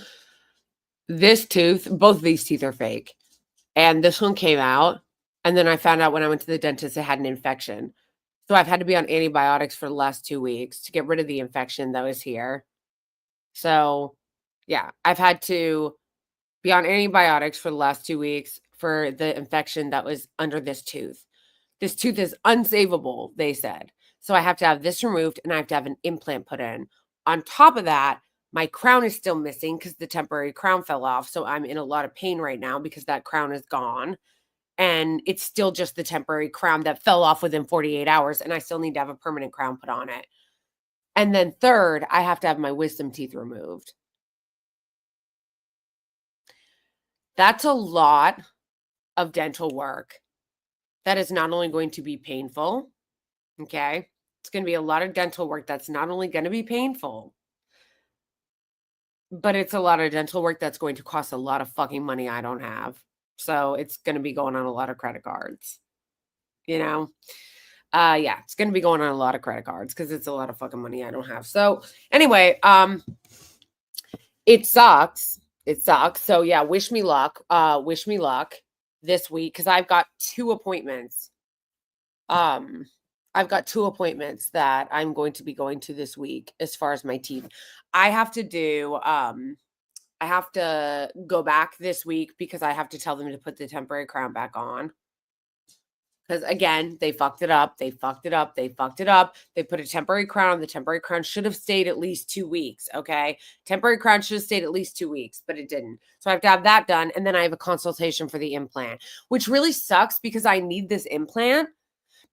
this tooth, both of these teeth are fake. And this one came out. And then I found out when I went to the dentist, it had an infection. So I've had to be on antibiotics for the last 2 weeks to get rid of the infection that was here. So yeah, I've had to be on antibiotics for the last 2 weeks for the infection that was under this tooth. This tooth is unsavable, they said. So I have to have this removed and I have to have an implant put in. On top of that, my crown is still missing because the temporary crown fell off. So I'm in a lot of pain right now because that crown is gone. And it's still just the temporary crown that fell off within 48 hours. And I still need to have a permanent crown put on it. And then third, I have to have my wisdom teeth removed. That's a lot of dental work. That is not only going to be painful, okay? It's going to be a lot of dental work that's not only going to be painful, but it's a lot of dental work that's going to cost a lot of fucking money I don't have. So it's going to be going on a lot of credit cards, you know? Yeah, it's going to be going on a lot of credit cards because it's a lot of fucking money I don't have. So anyway, it sucks. It sucks. So yeah, wish me luck. Wish me luck this week because I've got 2 appointments. I've got 2 appointments that I'm going to be going to this week as far as my teeth. I have to go back this week because I have to tell them to put the temporary crown back on. Because again, they fucked it up. They fucked it up. They fucked it up. They put a temporary crown. The temporary crown should have stayed at least 2 weeks. Okay. Temporary crown should have stayed at least 2 weeks, but it didn't. So I have to have that done. And then I have a consultation for the implant, which really sucks because I need this implant,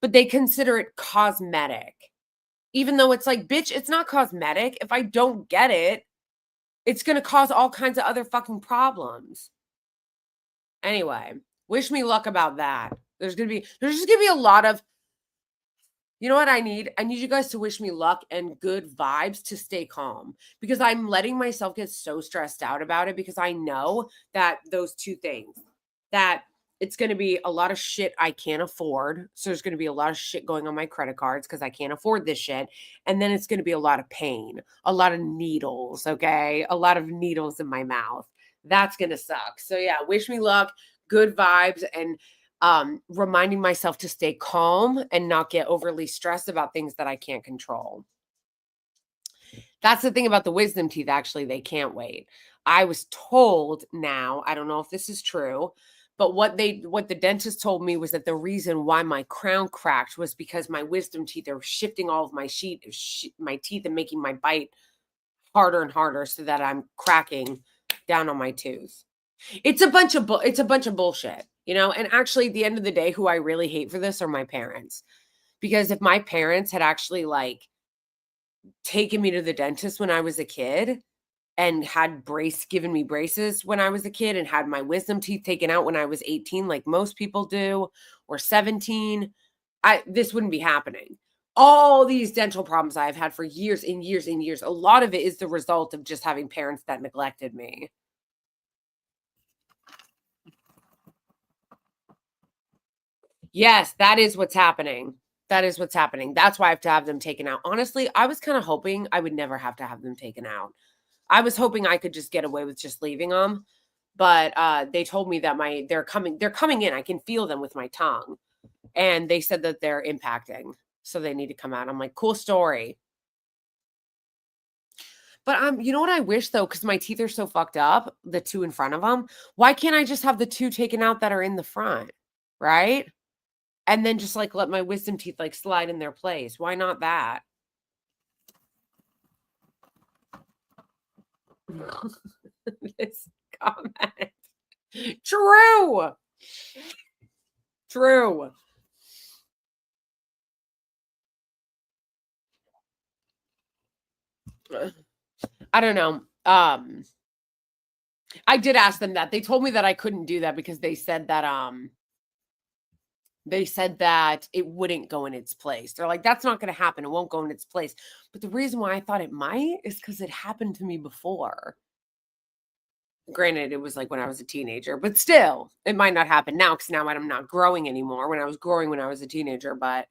but they consider it cosmetic. Even though it's like, bitch, it's not cosmetic. If I don't get it, it's going to cause all kinds of other fucking problems. Anyway, wish me luck about that. There's just gonna be a lot of, you know what I need? I need you guys to wish me luck and good vibes to stay calm, because I'm letting myself get so stressed out about it, because I know that those two things, that it's going to be a lot of shit I can't afford. So there's going to be a lot of shit going on my credit cards because I can't afford this shit. And then it's going to be a lot of pain, a lot of needles, okay? A lot of needles in my mouth. That's going to suck. So yeah, wish me luck, good vibes, and reminding myself to stay calm and not get overly stressed about things that I can't control. That's the thing about the wisdom teeth. Actually, they can't wait. I was told now, I don't know if this is true, but what the dentist told me was that the reason why my crown cracked was because my wisdom teeth are shifting all of my my teeth and making my bite harder and harder, so that I'm cracking down on my tooth. It's a bunch of bullshit, you know? And actually, at the end of the day, who I really hate for this are my parents. Because if my parents had actually like taken me to the dentist when I was a kid and had given me braces when I was a kid, and had my wisdom teeth taken out when I was 18, like most people do, or 17, this wouldn't be happening. All these dental problems I've had for years and years and years, a lot of it is the result of just having parents that neglected me. Yes, that is what's happening. That is what's happening. That's why I have to have them taken out. Honestly, I was kind of hoping I would never have to have them taken out. I was hoping I could just get away with just leaving them. But they told me that they're coming in. I can feel them with my tongue. And they said that they're impacting. So they need to come out. I'm like, cool story. But you know what I wish though, because my teeth are so fucked up, the two in front of them. Why can't I just have the two taken out that are in the front? Right? And then just like let my wisdom teeth like slide in their place. Why not that? This comment. True. True. I don't know. I did ask them that. They told me that I couldn't do that because they said that it wouldn't go in its place. They're like, that's not going to happen. It won't go in its place. But the reason why I thought it might is because it happened to me before. Granted, it was like when I was a teenager, but still, it might not happen now because now I'm not growing anymore. When I was growing when I was a teenager, but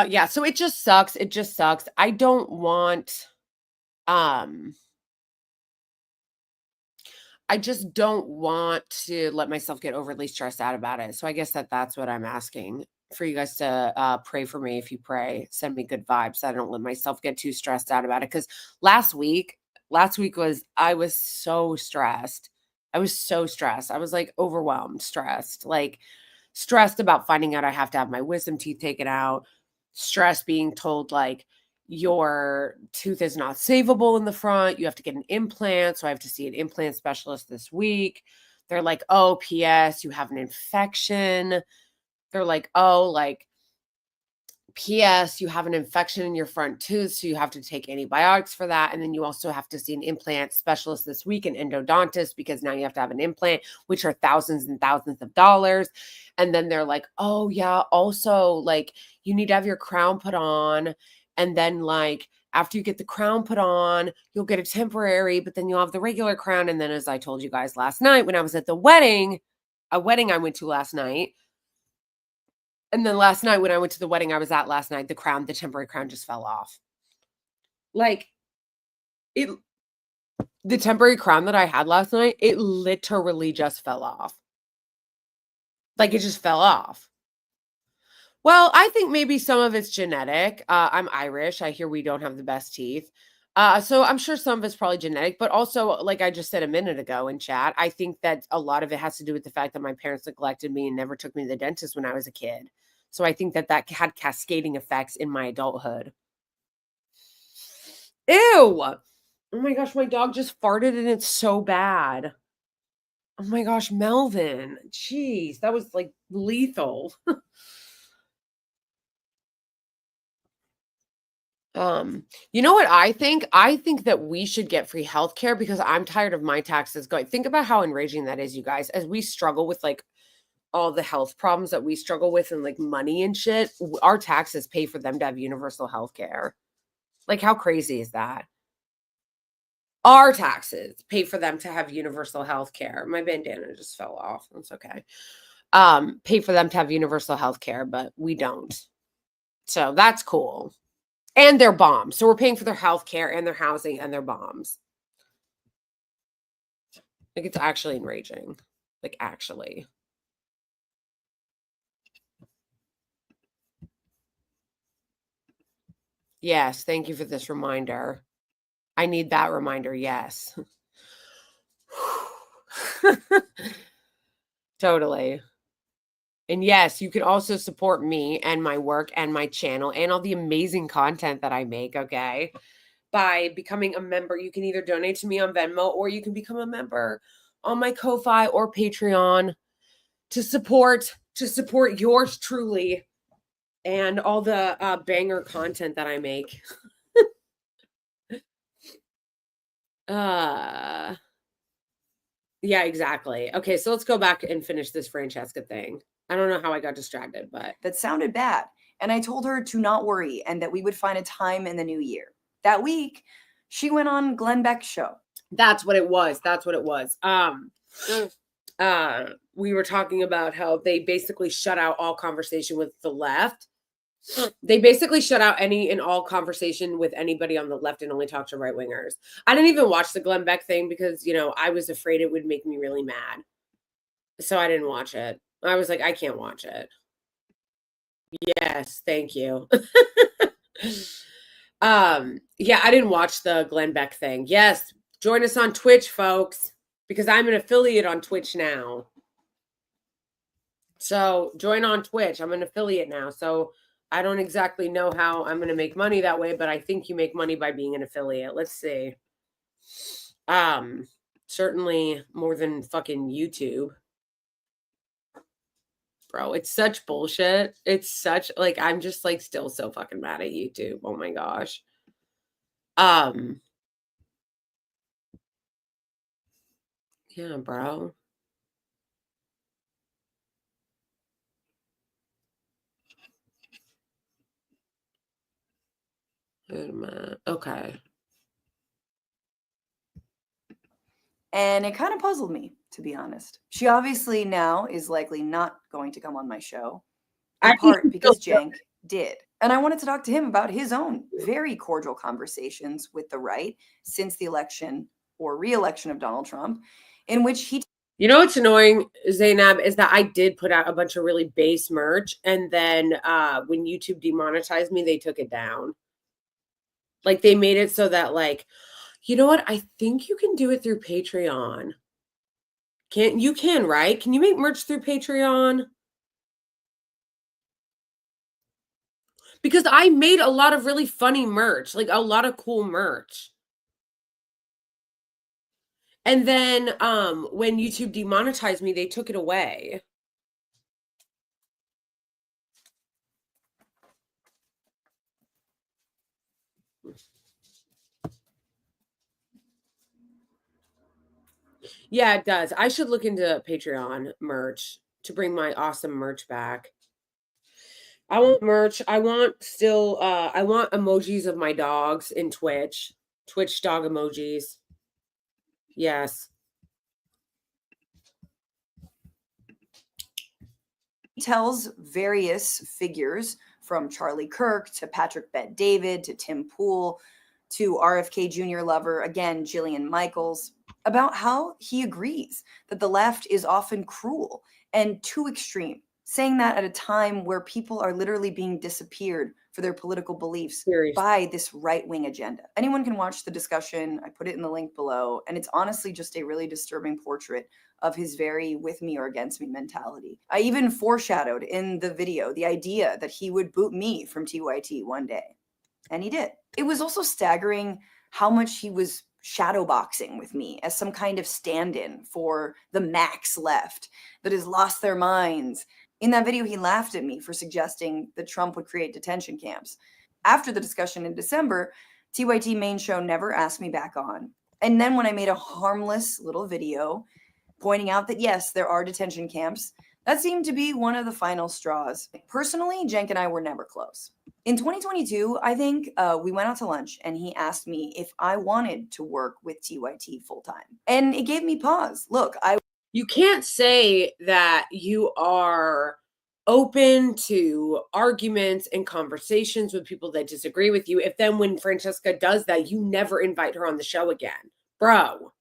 yeah, so it just sucks. It just sucks. I don't want I just don't want to let myself get overly stressed out about it. So I guess that's what I'm asking for you guys to pray for me. If you pray, send me good vibes so I don't let myself get too stressed out about it. Because last week I was so stressed. I was so stressed. I was like overwhelmed, stressed about finding out I have to have my wisdom teeth taken out, stressed being told like your tooth is not savable in the front. You have to get an implant. So I have to see an implant specialist this week. They're like, oh, P.S., you have an infection. They're like, oh, like, P.S., you have an infection in your front tooth. So you have to take antibiotics for that. And then you also have to see an implant specialist this week, an endodontist, because now you have to have an implant, which are thousands and thousands of dollars. And then they're like, oh, yeah, also, like, you need to have your crown put on. And then, like, after you get the crown put on, you'll get a temporary, but then you'll have the regular crown. And then, as I told you guys last night, when I was at a wedding I went to last night. And then last night, when I went to the wedding I was at last night, the temporary crown just fell off. Like, the temporary crown that I had last night, it literally just fell off. Like, it just fell off. Well, I think maybe some of it's genetic. I'm Irish. I hear we don't have the best teeth. So I'm sure some of it's probably genetic, but also, like I just said a minute ago in chat, I think that a lot of it has to do with the fact that my parents neglected me and never took me to the dentist when I was a kid. So I think that that had cascading effects in my adulthood. Ew! Oh my gosh, my dog just farted and it's so bad. Oh my gosh, Melvin. Jeez, that was like lethal. You know what I think? I think that we should get free healthcare because I'm tired of my taxes going. Think about how enraging that is, you guys. As we struggle with like all the health problems that we struggle with and like money and shit, our taxes pay for them to have universal healthcare. Like, how crazy is that? Our taxes pay for them to have universal healthcare. My bandana just fell off. That's okay. Pay for them to have universal healthcare, but we don't. So that's cool. And their bombs. So we're paying for their healthcare and their housing and their bombs. Like, it's actually enraging. Like, actually. Yes, thank you for this reminder. I need that reminder, yes. Totally. And yes, you can also support me and my work and my channel and all the amazing content that I make, okay? By becoming a member. You can either donate to me on Venmo or you can become a member on my Ko-Fi or Patreon to support yours truly and all the banger content that I make. Yeah, exactly. Okay, so let's go back and finish this Francesca thing. I don't know how I got distracted, but
That sounded bad. And I told her to not worry and that we would find a time in the new year. That week, she went on Glenn Beck's show.
that's what it was. That's what it was. We were talking about how they basically shut out all conversation with the left. They basically shut out any and all conversation with anybody on the left and only talk to right wingers. I didn't even watch the Glenn Beck thing because, I was afraid it would make me really mad. So I didn't watch it. I was like, I can't watch it. Yes, thank you. Yeah, I didn't watch the Glenn Beck thing. Yes, join us on Twitch, folks, because I'm an affiliate on Twitch now. So join on Twitch. I'm an affiliate now. So I don't exactly know how I'm going to make money that way, but I think you make money by being an affiliate. Let's see. Certainly more than fucking YouTube. Bro, it's such bullshit. It's such like I'm just like still so fucking mad at YouTube. Oh my gosh. Yeah, bro. Wait a minute. Okay.
And it kind of puzzled me, to be honest. She obviously now is likely not going to come on my show, in part because Jank did. And I wanted to talk to him about his own very cordial conversations with the right since the election or re-election of Donald Trump, in which he
You know what's annoying, Zainab, is that I did put out a bunch of really base merch, and then when YouTube demonetized me, they took it down. Like, they made it so that, like, you know what? I think you can do it through Patreon. You can, right? Can you make merch through Patreon? Because I made a lot of really funny merch, like a lot of cool merch. And then when YouTube demonetized me, they took it away. Yeah, it does. I should look into Patreon merch to bring my awesome merch back. I want merch. I want emojis of my dogs in Twitch. Twitch dog emojis. Yes.
tells various figures from Charlie Kirk to Patrick Bet David to Tim Pool to RFK Jr. lover, again, Jillian Michaels, about how he agrees that the left is often cruel and too extreme saying that at a time where people are literally being disappeared for their political beliefs
Seriously.
by this right-wing agenda. Anyone can watch the discussion. I put it in the link below, and it's honestly just a really disturbing portrait of his very with me or against me mentality. I even foreshadowed in the video the idea that he would boot me from TYT one day, and he did. It was also staggering how much he was shadowboxing with me as some kind of stand-in for the max left that has lost their minds. In that video, he laughed at me for suggesting that Trump would create detention camps. After the discussion in December, TYT main show never asked me back on. And then when I made a harmless little video pointing out that yes, there are detention camps, that seemed to be one of the final straws. Personally, Cenk and I were never close. In 2022, I think we went out to lunch and he asked me if I wanted to work with TYT full time. And it gave me pause. Look,
you can't say that you are open to arguments and conversations with people that disagree with you if then when Francesca does that, you never invite her on the show again. Bro.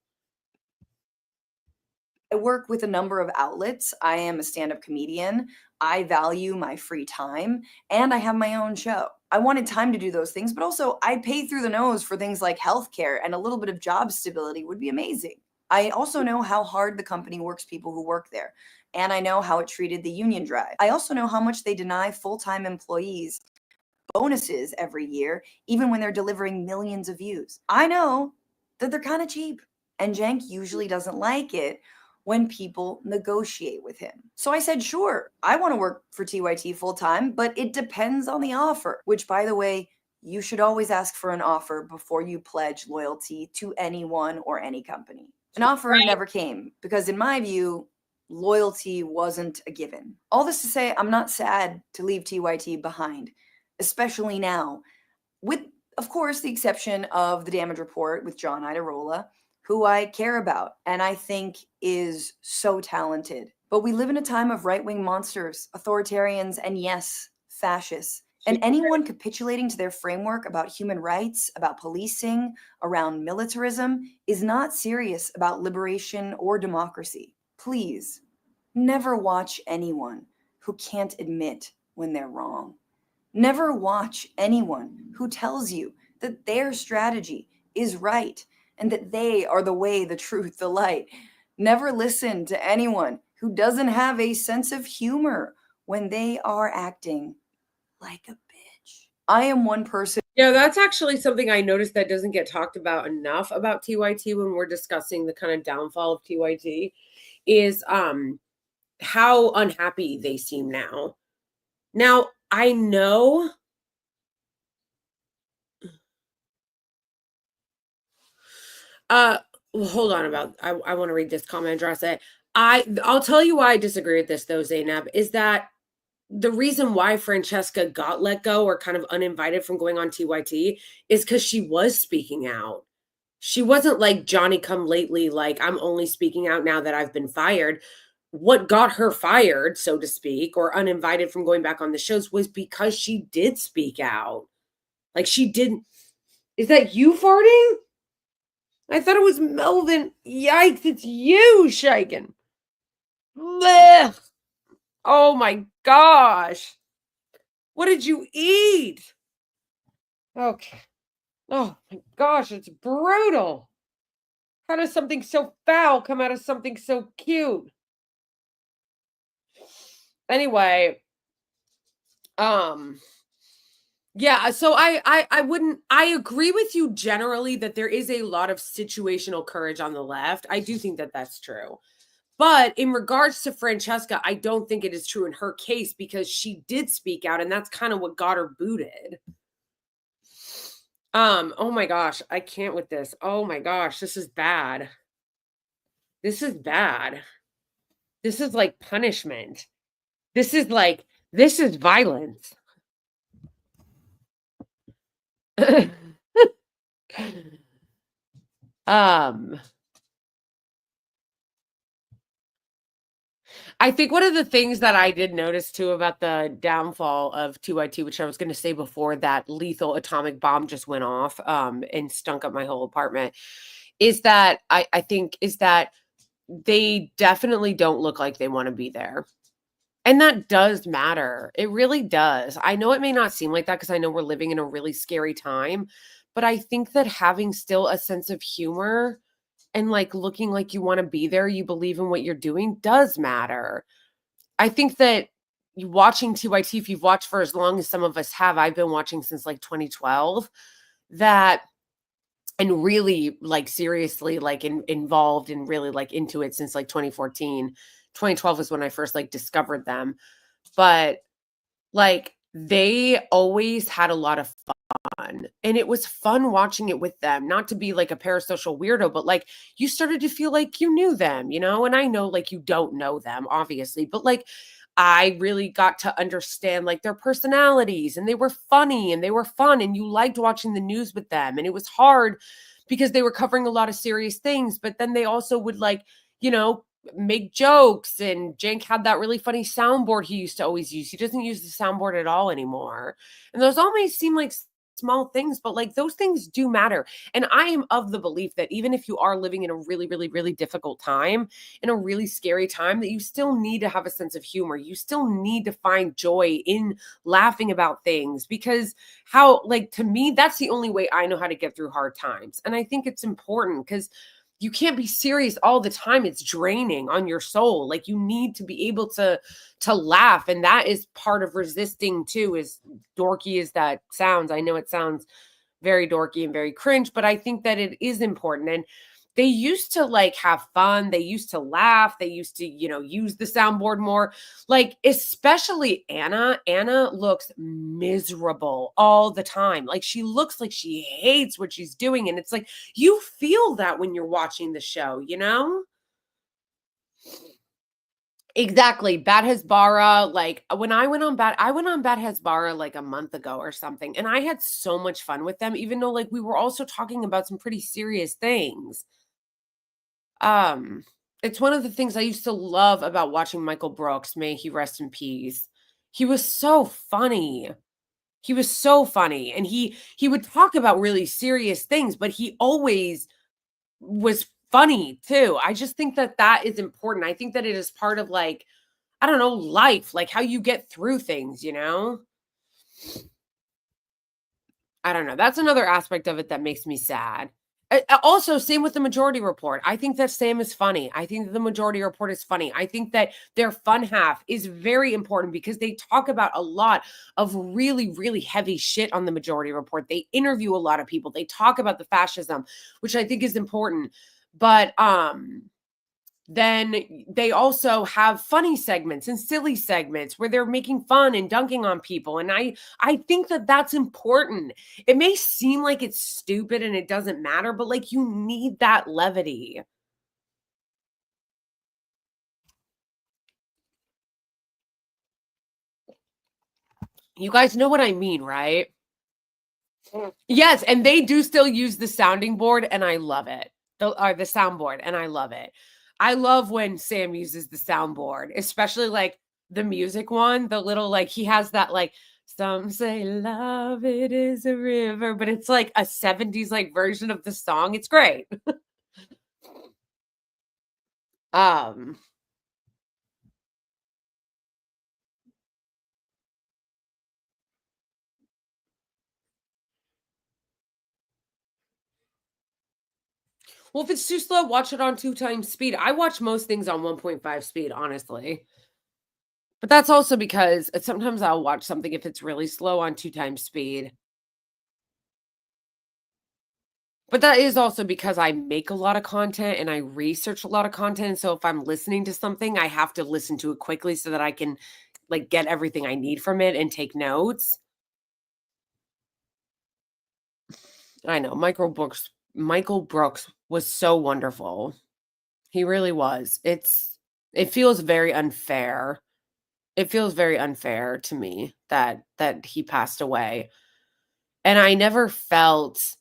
I work with a number of outlets. I am a stand-up comedian. I value my free time, and I have my own show. I wanted time to do those things, but also I pay through the nose for things like healthcare, and a little bit of job stability would be amazing. I also know how hard the company works people who work there, and I know how it treated the union drive. I also know how much they deny full-time employees bonuses every year, even when they're delivering millions of views. I know that they're kind of cheap, and Cenk usually doesn't like it when people negotiate with him. So I said, sure, I want to work for TYT full time, but it depends on the offer, which, by the way, you should always ask for an offer before you pledge loyalty to anyone or any company. An offer never came because, in my view, loyalty wasn't a given. All this to say, I'm not sad to leave TYT behind, especially now, with, of course, the exception of the damage report with John Idarola, who I care about and I think is so talented. But we live in a time of right-wing monsters, authoritarians, and yes, fascists. And anyone capitulating to their framework about human rights, about policing, around militarism, is not serious about liberation or democracy. Please, never watch anyone who can't admit when they're wrong. Never watch anyone who tells you that their strategy is right and that they are the way, the truth, the light. Never listen to anyone who doesn't have a sense of humor when they are acting like a bitch. I am one person.
Yeah, that's actually something I noticed that doesn't get talked about enough about TYT when we're discussing the kind of downfall of TYT is how unhappy they seem now. Now, I know well, hold on about I want to read this comment, address it. I'll tell you why I disagree with this though, Zainab, is that the reason why Francesca got let go or kind of uninvited from going on TYT is because she was speaking out. She wasn't like Johnny come lately, like I'm only speaking out now that I've been fired. What got her fired, so to speak, or uninvited from going back on the shows was because she did speak out. Like she didn't. Is that you farting? I thought it was Melvin. Yikes, it's you shaking. Blech. Oh my gosh. What did you eat? Okay. Oh my gosh, it's brutal. How does something so foul come out of something so cute? Anyway, yeah, so I wouldn't I agree with you generally that there is a lot of situational courage on the left. I do think that that's true. But in regards to Francesca, I don't think it is true in her case because she did speak out and that's kind of what got her booted. Oh my gosh, I can't with this. Oh my gosh, this is bad. This is bad. This is like punishment. This is violence. I think one of the things that I did notice too about the downfall of TYT, which I was going to say before that lethal atomic bomb just went off and stunk up my whole apartment, is that I think is that they definitely don't look like they want to be there. And that does matter. It really does. I know it may not seem like that because I know we're living in a really scary time, but I think that having still a sense of humor and like looking like you want to be there, you believe in what you're doing does matter. I think that you watching TYT, if you've watched for as long as some of us have, I've been watching since like 2012, that and really like seriously like involved and really like into it since like 2014. 2012 was when I first like discovered them. But like they always had a lot of fun. And it was fun watching it with them, not to be like a parasocial weirdo, but like you started to feel like you knew them, you know? And I know like you don't know them, obviously, but like I really got to understand like their personalities and they were funny and they were fun and you liked watching the news with them. And it was hard because they were covering a lot of serious things, but then they also would like, you know, make jokes. And Jank had that really funny soundboard he used to always use. He doesn't use the soundboard at all anymore. And those always seem like small things, but like those things do matter. And I am of the belief that even if you are living in a really, really, really difficult time, in a really scary time, that you still need to have a sense of humor. You still need to find joy in laughing about things because how, like, to me, that's the only way I know how to get through hard times. And I think it's important because you can't be serious all the time. It's draining on your soul. Like you need to be able to laugh. And that is part of resisting too, as dorky as that sounds. I know it sounds very dorky and very cringe, but I think that it is important. And they used to like have fun. They used to laugh. They used to, you know, use the soundboard more. Like, especially Anna. Anna looks miserable all the time. Like, she looks like she hates what she's doing. And it's like, you feel that when you're watching the show, you know? Exactly. Bad Hezbollah, like when I went on Bad Hezbollah like a month ago or something, and I had so much fun with them, even though like we were also talking about some pretty serious things. Um, it's one of the things I used to love about watching Michael Brooks, may he rest in peace. He was so funny. He was so funny, and he would talk about really serious things, but he always was funny too. I just think that that is important. I think that it is part of like, I don't know, life, like how you get through things, you know? I don't know. That's another aspect of it that makes me sad. Also, same with the Majority Report. I think that Sam is funny. I think that the Majority Report is funny. I think that their fun half is very important because they talk about a lot of really, really heavy shit on the Majority Report. They interview a lot of people. They talk about the fascism, which I think is important. But then they also have funny segments and silly segments where they're making fun and dunking on people, and I think that that's important. It may seem like it's stupid and it doesn't matter, but like you need that levity. You guys know what I mean, right? Yes, and they do still use the sounding board, and I love it. The soundboard, and I love it. I love when Sam uses the soundboard, especially like the music one, the little like he has that like some say love it is a river, but it's like a 70s like version of the song. It's great. Um well, if it's too slow, watch it on 2 times speed. I watch most things on 1.5 speed, honestly. But that's also because sometimes I'll watch something if it's really slow on 2 times speed. But that is also because I make a lot of content and I research a lot of content, so if I'm listening to something, I have to listen to it quickly so that I can, like, get everything I need from it and take notes. I know, Michael Brooks was so wonderful. He really was. It feels very unfair. It feels very unfair to me that he passed away, and I never felt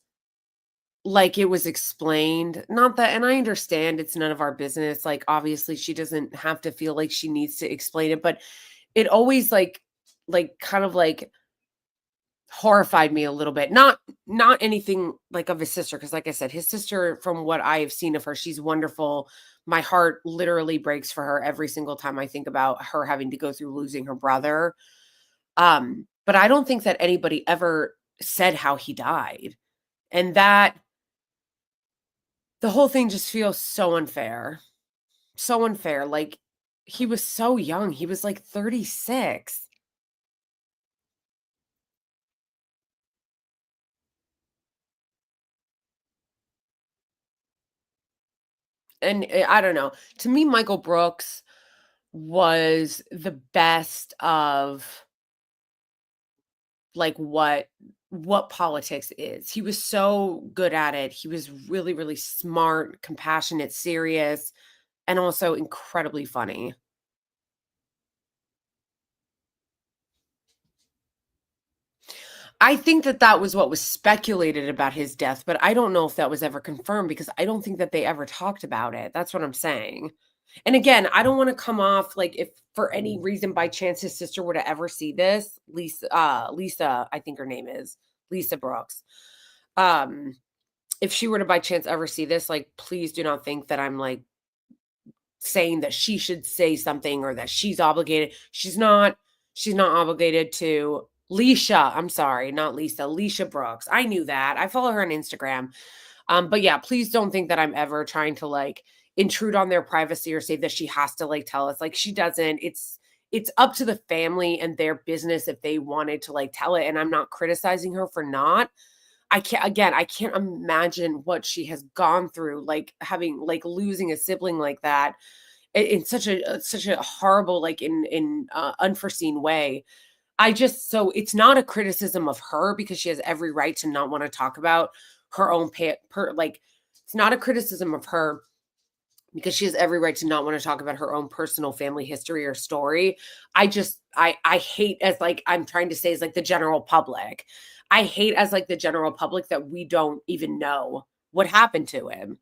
like it was explained, not that, and I understand it's none of our business, like, obviously, she doesn't have to feel like she needs to explain it, but it always, kind of, like, horrified me a little bit. Not anything like of his sister, because like I said, his sister, from what I have seen of her, she's wonderful, My heart literally breaks for her every single time I think about her having to go through losing her brother. But I don't think that anybody ever said how he died. And that the whole thing just feels so unfair. So unfair. Like, he was so young. He was like 36. And I don't know. To me, Michael Brooks was the best of like what politics is. He was so good at it. He was really, really smart, compassionate, serious, and also incredibly funny. I think that that was what was speculated about his death, but I don't know if that was ever confirmed because I don't think that they ever talked about it. That's what I'm saying. And again, I don't want to come off like if for any reason by chance his sister were to ever see this, Lisa, I think her name is Lisa Brooks. Um, if she were to by chance ever see this, like please do not think that I'm like saying that she should say something or that she's obligated. She's not obligated to Leisha. I'm sorry, not Lisa. Leisha Brooks. I knew that. I follow her on Instagram. But yeah, please don't think that I'm ever trying to like intrude on their privacy or say that she has to like tell us. Like she doesn't. It's up to the family and their business if they wanted to like tell it. And I'm not criticizing her for not. I can't imagine what she has gone through, like having like losing a sibling like that in such a horrible like in unforeseen way. I just so it's not a criticism of her because she has every right to not want to talk about her own like it's not a criticism of her because she has every right to not want to talk about her own personal family history or story. I hate as like I'm trying to say is like the general public. I hate as like the general public that we don't even know what happened to him.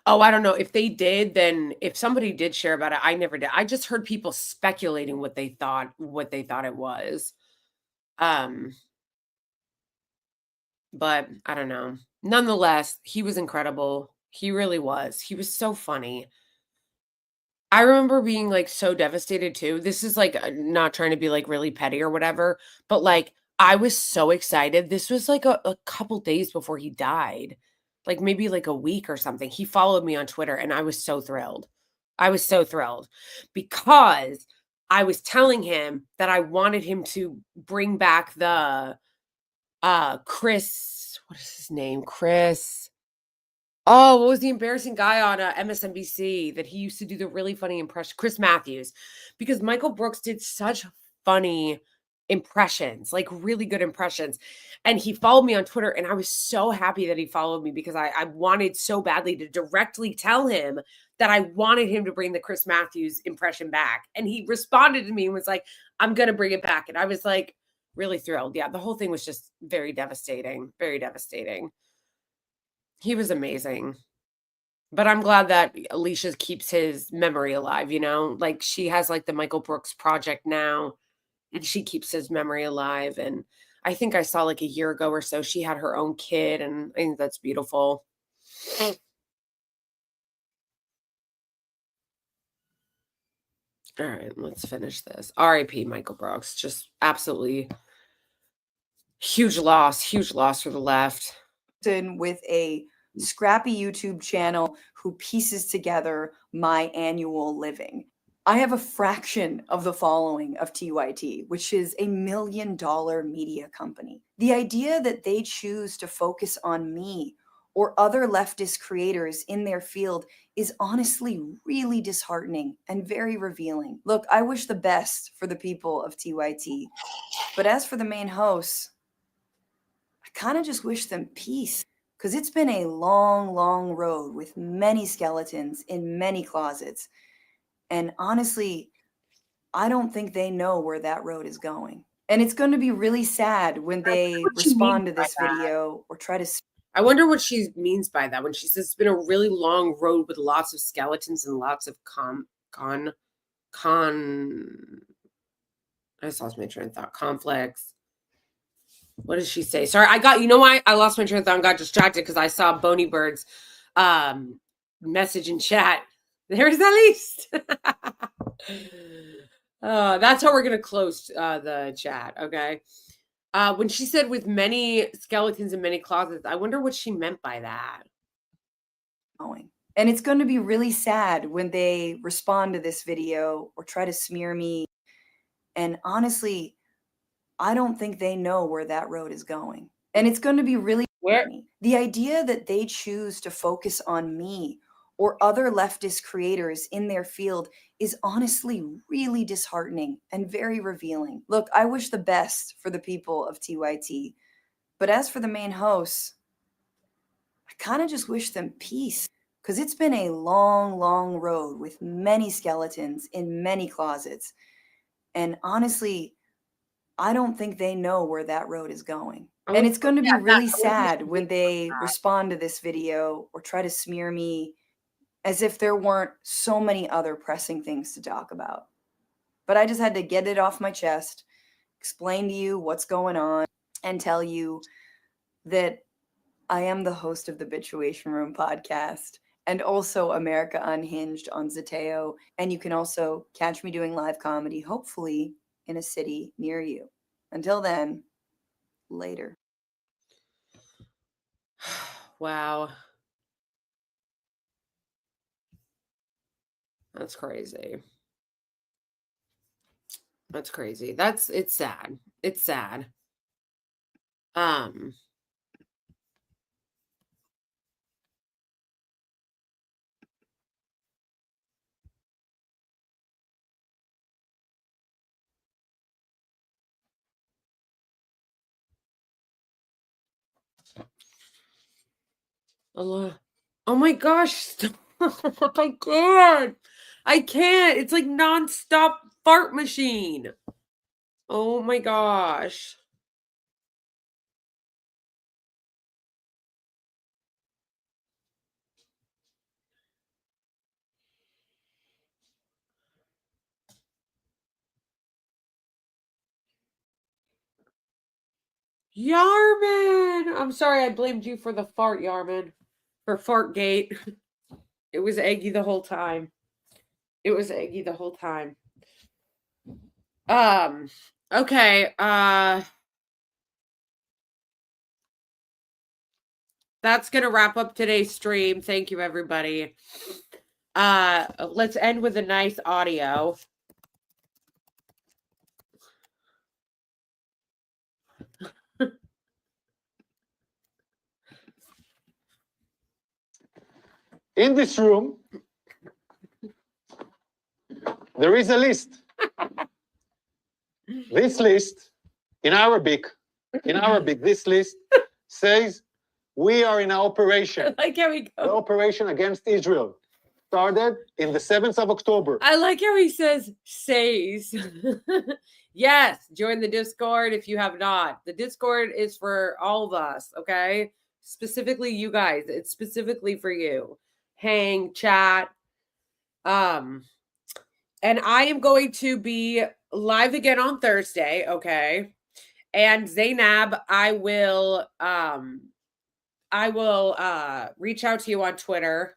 Oh, I don't know. If they did, then if somebody did share about it, I never did. I just heard people speculating what they thought it was. Um, but I don't know. Nonetheless, he was incredible. He really was. He was so funny. I remember being like so devastated too. This is like not trying to be like really petty or whatever, but like I was so excited. This was like a couple days before he died, like maybe like a week or something. He followed me on Twitter and I was so thrilled. I was so thrilled because I was telling him that I wanted him to bring back the Chris, what is his name? Chris. Oh, what was the embarrassing guy on MSNBC that he used to do the really funny impression? Chris Matthews, because Michael Brooks did such funny impressions, like really good impressions. And he followed me on Twitter, and I was so happy that he followed me because I wanted so badly to directly tell him that I wanted him to bring the Chris Matthews impression back. And he responded to me and was like, I'm going to bring it back. And I was like, really thrilled. Yeah, the whole thing was just very devastating, very devastating. He was amazing. But I'm glad that Alicia keeps his memory alive, you know? Like, she has, like, the Michael Brooks project now, and she keeps his memory alive, and I think I saw, like, a year ago or so, she had her own kid, and I think that's beautiful. Alright, let's finish this. RIP Michael Brooks, just absolutely huge loss for the left.
With a scrappy YouTube channel who pieces together my annual living. I have a fraction of the following of TYT, which is a $1 million media company. The idea that they choose to focus on me or other leftist creators in their field is honestly really disheartening and very revealing. Look, I wish the best for the people of TYT, but as for the main hosts, I kind of just wish them peace. Because it's been a long, long road with many skeletons in many closets. And honestly, I don't think they know where that road is going. And it's going to be really sad when they
What you mean
respond to
by
this
that?
video or try to
I wonder what she means by that when she says it's been a really long road with lots of skeletons and lots of I just lost my train of thought. Conflicts. What does she say? Sorry, you know why I lost my train of thought and got distracted because I saw Boney Bird's message in chat. There's Elise. That's how we're gonna close the chat, okay? When she said with many skeletons in many closets, I wonder what she meant by that.
And it's going to be really sad when they respond to this video or try to smear me. And honestly, I don't think they know where that road is going. And it's going to be really the idea that they choose to focus on me or other leftist creators in their field is honestly really disheartening and very revealing. Look, I wish the best for the people of TYT. But as for the main hosts, I kind of just wish them peace. Because it's been a long, long road with many skeletons in many closets. And honestly, I don't think they know where that road is going. And it's going to be really sad when they respond to this video or try to smear me as if there weren't so many other pressing things to talk about. But I just had to get it off my chest, explain to you what's going on, and tell you that I am the host of the Bitchuation Room podcast and also America Unhinged on Zateo. And you can also catch me doing live comedy, hopefully in a city near you. Until then, later.
Wow. That's crazy. That's crazy. It's sad. It's sad. Allah. Oh my gosh. I can't. I can't. It's like nonstop fart machine. Oh my gosh. Yarman. I'm sorry I blamed you for the fart, Yarman. For Fartgate. It was Eggy the whole time. It was Eggy the whole time. Okay, that's gonna wrap up today's stream. Thank you, everybody. Let's end with a nice audio.
In this room, there is a list. This list, in Arabic, this list says we are in an operation.
I like how he goes.
The operation against Israel started in the 7th of October.
I like how he says. Yes, join the Discord if you have not. The Discord is for all of us, okay? Specifically you guys. It's specifically for you. Hang, chat. And I am going to be live again on Thursday, okay? And Zainab, I will reach out to you on Twitter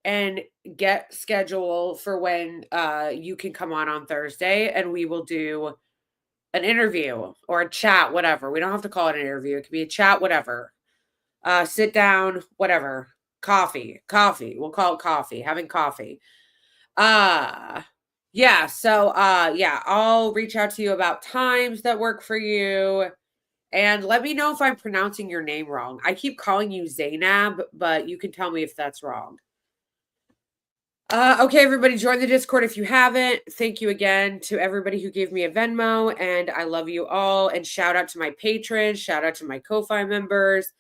and get schedule for when you can come on Thursday, and we will do an interview or a chat, whatever. We don't have to call it an interview. It could be a chat, whatever. Sit down, whatever. Coffee. We'll call it coffee. Having coffee. Yeah, so yeah, I'll reach out to you about times that work for you. And let me know if I'm pronouncing your name wrong. I keep calling you Zainab, but you can tell me if that's wrong. Okay, everybody, join the Discord if you haven't. Thank you again to everybody who gave me a Venmo, and I love you all. And shout out to my patrons, shout out to my Ko-Fi members.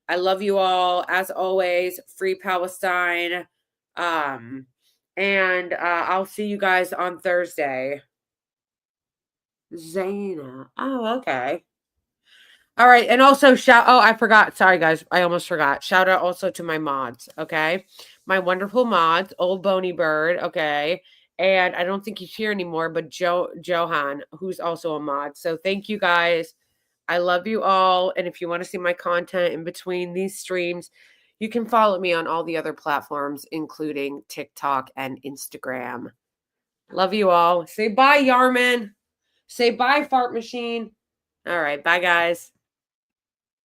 I love you all. As always, free Palestine. And I'll see you guys on Thursday. Zaina. Oh, okay. All right. And also I forgot. Sorry, guys. I almost forgot. Shout out also to my mods. Okay. My wonderful mods, Old Bony Bird. Okay. And I don't think he's here anymore, but Johan, who's also a mod. So thank you guys. I love you all. And if you want to see my content in between these streams, you can follow me on all the other platforms, including TikTok and Instagram. Love you all. Say bye, Yarman. Say bye, Fart Machine. All right. Bye, guys.